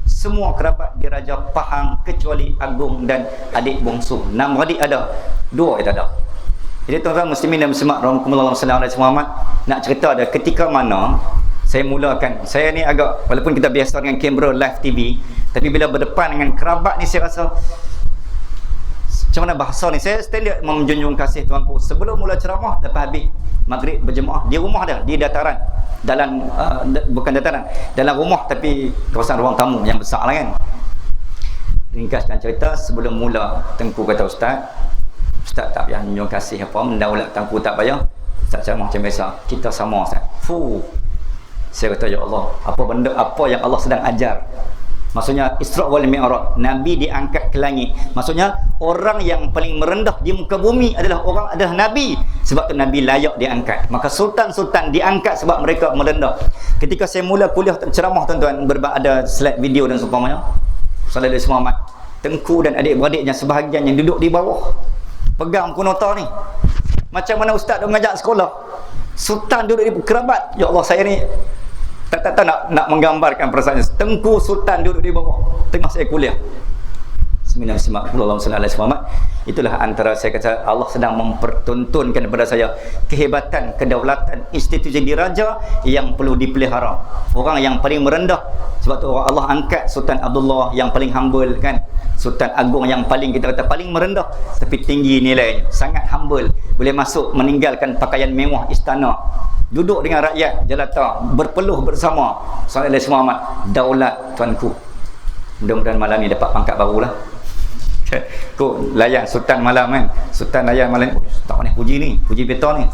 Semua kerabat diraja Pahang kecuali Agung dan adik bongsu. 6 adik ada, 2 yang tak ada. Jadi tuan-tuan muslimin dan muslimat rahimakumullah sallallahu alaihi wasallam, nak cerita ada ketika mana saya mulakan, saya ni agak, walaupun kita biasa dengan kamera live TV, tapi bila berdepan dengan kerabat ni saya rasa macam mana bahasa ni, saya standard menjunjung kasih tuanku. Sebelum mula ceramah, lepas habis maghrib berjemaah di rumah dia, di dataran, dalam bukan dataran, dalam rumah tapi kawasan ruang tamu yang besar lah kan. Ringkaskan cerita, sebelum mula Tengku kata, Ustaz tak payah junjung kasih apa, mendaulat Tengku tak payah, Ustaz ceramah macam biasa, kita sama Ustaz. Saya kata, ya Allah, apa yang Allah sedang ajar. Maksudnya Isra' wal Mi'raj, Nabi diangkat ke langit. Maksudnya orang yang paling merendah di muka bumi adalah Nabi. Sebab tu Nabi layak diangkat. Maka sultan-sultan diangkat sebab mereka merendah. Ketika saya mula kuliah ceramah tuan-tuan, ada slide video dan seumpamanya. Saudara Muhammad, Tengku dan adik-beradiknya sebahagian yang duduk di bawah pegang kunota ni. Macam mana ustaz duk mengajak sekolah, sultan duduk di kerabat. Ya Allah, saya ni tak nak menggambarkan perasaannya. Tengku sultan duduk di bawah tengah saya kuliah. Bismillahirrahmanirrahim. Itulah antara saya kata Allah sedang mempertontonkan kepada saya kehebatan kedaulatan institusi diraja yang perlu dipelihara. Orang yang paling merendah, sebab tu Allah angkat Sultan Abdullah yang paling humble kan. Sultan Agung yang paling, kita kata paling merendah tapi tinggi nilainya, sangat humble, boleh masuk meninggalkan pakaian mewah istana, duduk dengan rakyat jelata, berpeluh bersama. Sallallahu alaihi wasallam, daulat tuanku. Mudah-mudahan malam ni dapat pangkat baru lah. Kau layan Sultan malam kan, Sultan layan malam. Tak boleh puji ni, puji betul ni.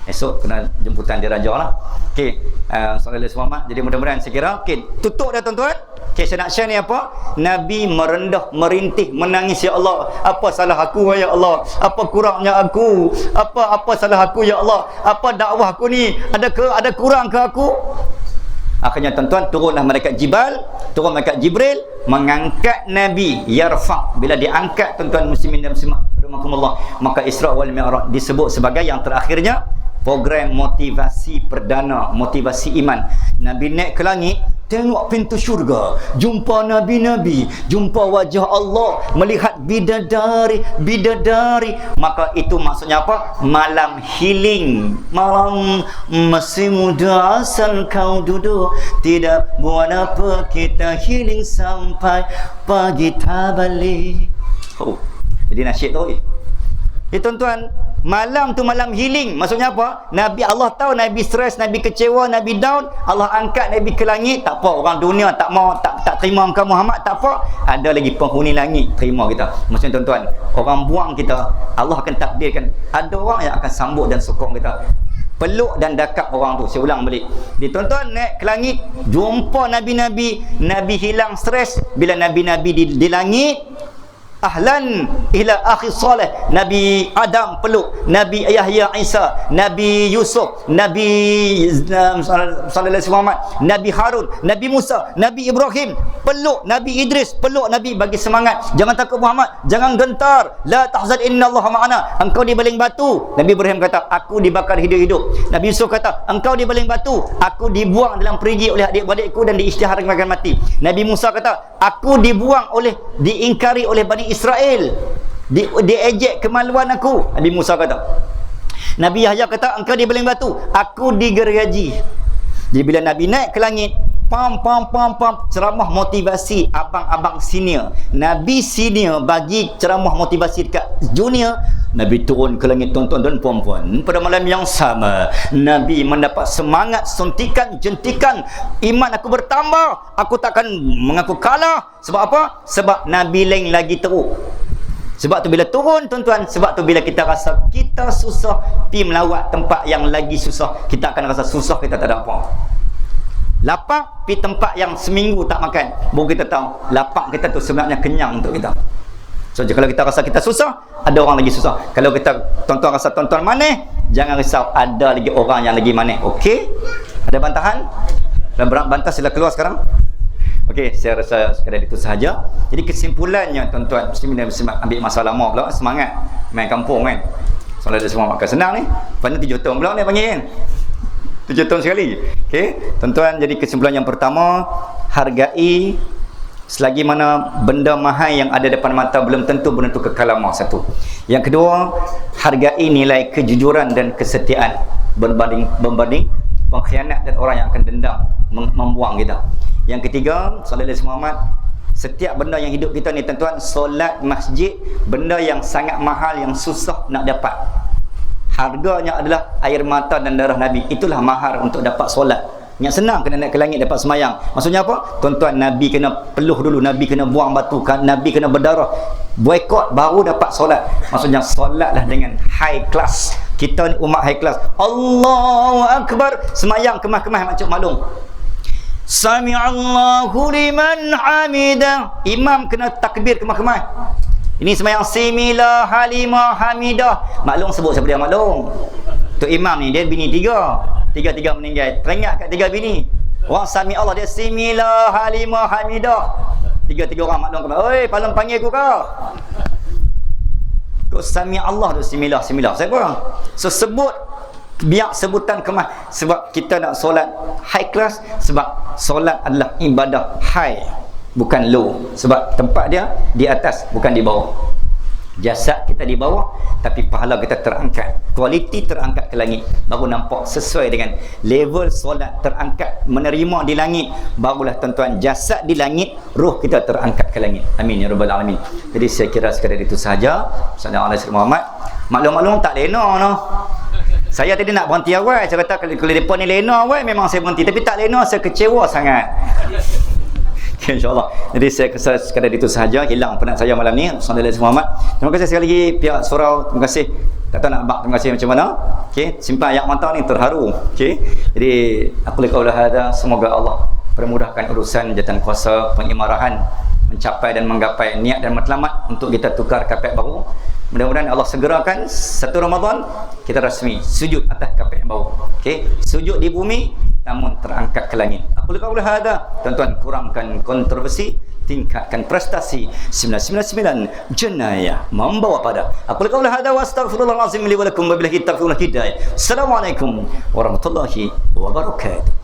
Esok kena jemputan diraja lah. Okey, sallallahu alaihi wasallam. Jadi mudah-mudahan saya kira okey, tutup dah tuan-tuan. Okey, saya nak share ni apa? Nabi merendah, merintih, menangis, ya Allah, apa salah aku ya Allah? Apa kurangnya aku? Apa salah aku ya Allah? Apa dakwah aku ni? Ada kurang ke aku? Akhirnya tuan-tuan, turunlah malaikat Jibril mengangkat Nabi, yarfa. Bila diangkat tuan-tuan muslimin dan muslimat rahimakumullah, maka Isra' wal Mi'raj disebut sebagai yang terakhirnya program motivasi perdana, motivasi iman. Nabi naik ke langit, tengok pintu syurga, jumpa nabi-nabi, jumpa wajah Allah, melihat bidadari. Maka itu maksudnya apa? Malam healing, malam masih muda asal kau duduk, tidak buat apa, kita healing sampai pagi tak balik. Jadi nasyid tu tuan-tuan, malam tu malam healing. Maksudnya apa? Nabi, Allah tahu Nabi stres, Nabi kecewa, Nabi down, Allah angkat Nabi ke langit. Tak apa, orang dunia tak mau, tak terima engkau Muhammad, tak apa, ada lagi penghuni langit terima kita. Maksudnya tuan-tuan, orang buang kita, Allah akan takdirkan ada orang yang akan sambut dan sokong kita, peluk dan dakap orang tu. Saya ulang balik, di tuan-tuan naik ke langit, jumpa nabi-nabi, Nabi hilang stres. Bila nabi-nabi di langit, ahlan ila akhi salih. Nabi Adam peluk Nabi Yahya Isa, Nabi Yusuf, Nabi sallallahu alaihi wasallam, Nabi Harun, Nabi Musa, Nabi Ibrahim peluk, Nabi Idris peluk Nabi, bagi semangat. Jangan takut Muhammad, jangan gentar, la tahzan innallaha ma'ana. Engkau dibaling batu, Nabi Ibrahim kata aku dibakar hidup-hidup. Nabi Yusuf kata engkau dibaling batu, aku dibuang dalam perigi oleh adik-adikku dan diisytiharkan mati. Nabi Musa kata aku dibuang oleh, diingkari oleh Bani Israel, diejek kemaluan aku. Nabi Musa kata. Nabi Yahya kata engkau dibaling batu, aku digergaji. Jadi bila Nabi naik ke langit, pam ceramah motivasi abang-abang senior, Nabi senior bagi ceramah motivasi dekat junior. Nabi turun ke langit, tuan-tuan dan puan-puan, pada malam yang sama Nabi mendapat semangat, suntikan, jentikan, iman aku bertambah, aku takkan mengaku kalah. Sebab apa? Sebab Nabi lain lagi teruk. Sebab tu bila turun tuan-tuan, sebab tu bila kita rasa kita susah, pi melawat tempat yang lagi susah, kita akan rasa susah, kita tak ada apa. Lapar, pi tempat yang seminggu tak makan, baru kita tahu lapar kita tu sebenarnya kenyang untuk kita. So kalau kita rasa kita susah, ada orang lagi susah. Kalau kita tuan-tuan rasa tuan-tuan manis, jangan risau, ada lagi orang yang lagi manis. Okey? Ada bantahan? Dan bantah sila keluar sekarang. Okey, saya rasa sekadar itu sahaja. Jadi kesimpulannya tuan-tuan, muslimin dan muslimat, ambil masa lama pula, semangat main kampung kan. Soalnya ada semua makan senang ni. Pada 7 tahun pula ni panggil kan. 7 tahun sekali. Okey, tuan-tuan, jadi kesimpulan yang pertama, hargai selagi mana benda mahal yang ada depan mata belum tentu menentu kekal lama. Satu. Yang kedua, hargai nilai kejujuran dan kesetiaan berbanding pengkhianat dan orang yang akan dendam membuang kita. Yang ketiga, sallallahu alaihi Muhammad, setiap benda yang hidup kita ni tuan-tuan, solat masjid, benda yang sangat mahal, yang susah nak dapat. Harganya adalah air mata dan darah Nabi. Itulah mahar untuk dapat solat. Yang senang kena naik ke langit dapat semayang. Maksudnya apa? Tuan-tuan, Nabi kena peluh dulu, Nabi kena buang batu, Nabi kena berdarah, boykot baru dapat solat. Maksudnya solatlah dengan high class. Kita ni umat high class. Allahu Akbar, semayang kemah-kemah macam malung. Sami'allahu liman hamidah. Imam kena takbir kemah-kemah. Ini semayang similah halimah hamidah. Maklum sebut siapa dia maklum. Tu imam ni dia bini tiga meninggal. Teringat kat 3 bini. Orang sami Allah dia similah halimah hamidah. 3 orang maklum kemah. Oi, paling panggil aku kau. Kau sami Allah tu similah. Siapa? So sebut, biar sebutan kemah, sebab kita nak solat high class, sebab solat adalah ibadah high, bukan low. Sebab tempat dia di atas, bukan di bawah. Jasad kita di bawah, tapi pahala kita terangkat, kualiti terangkat ke langit. Baru nampak sesuai dengan level solat terangkat, menerima di langit. Barulah tuan-tuan, jasad di langit, roh kita terangkat ke langit. Amin ya rabbal alamin. Jadi saya kira sekadar itu sahaja. Sallallahu alaihi Muhammad. Maklum-maklum tak lena no. Saya tadi nak berhenti awal. Saya kata kalau mereka ni lena awal, memang saya berhenti. Tapi tak lena, saya kecewa sangat. Okay, InsyaAllah. Jadi saya kesal sekadar itu sahaja. Hilang penat saya malam ni. Sallallahu alaihi Muhammad. Terima kasih sekali lagi pihak surau. Terima kasih. Tak tahu nak bak terima kasih macam mana. Okay, simpan ayat mata ni terharu. Okay. Jadi aku qaula hada, semoga Allah permudahkan urusan jatan kuasa pengimarahan mencapai dan menggapai niat dan matlamat untuk kita tukar kapet baru. Mudah-mudahan Allah segerakan 1 Ramadan kita rasmi sujud atas kapet baru. Okey, sujud di bumi namun terangkat ke langit. Aku qaula hada, tuan-tuan, kurangkan kontroversi, tingkatkan prestasi. 999 jenayah membawa pada. Aku qaula hada wa astaghfirullahalazim li wa lakum wa billahi taufiq wal hidayah. Assalamualaikum warahmatullahi wabarakatuh.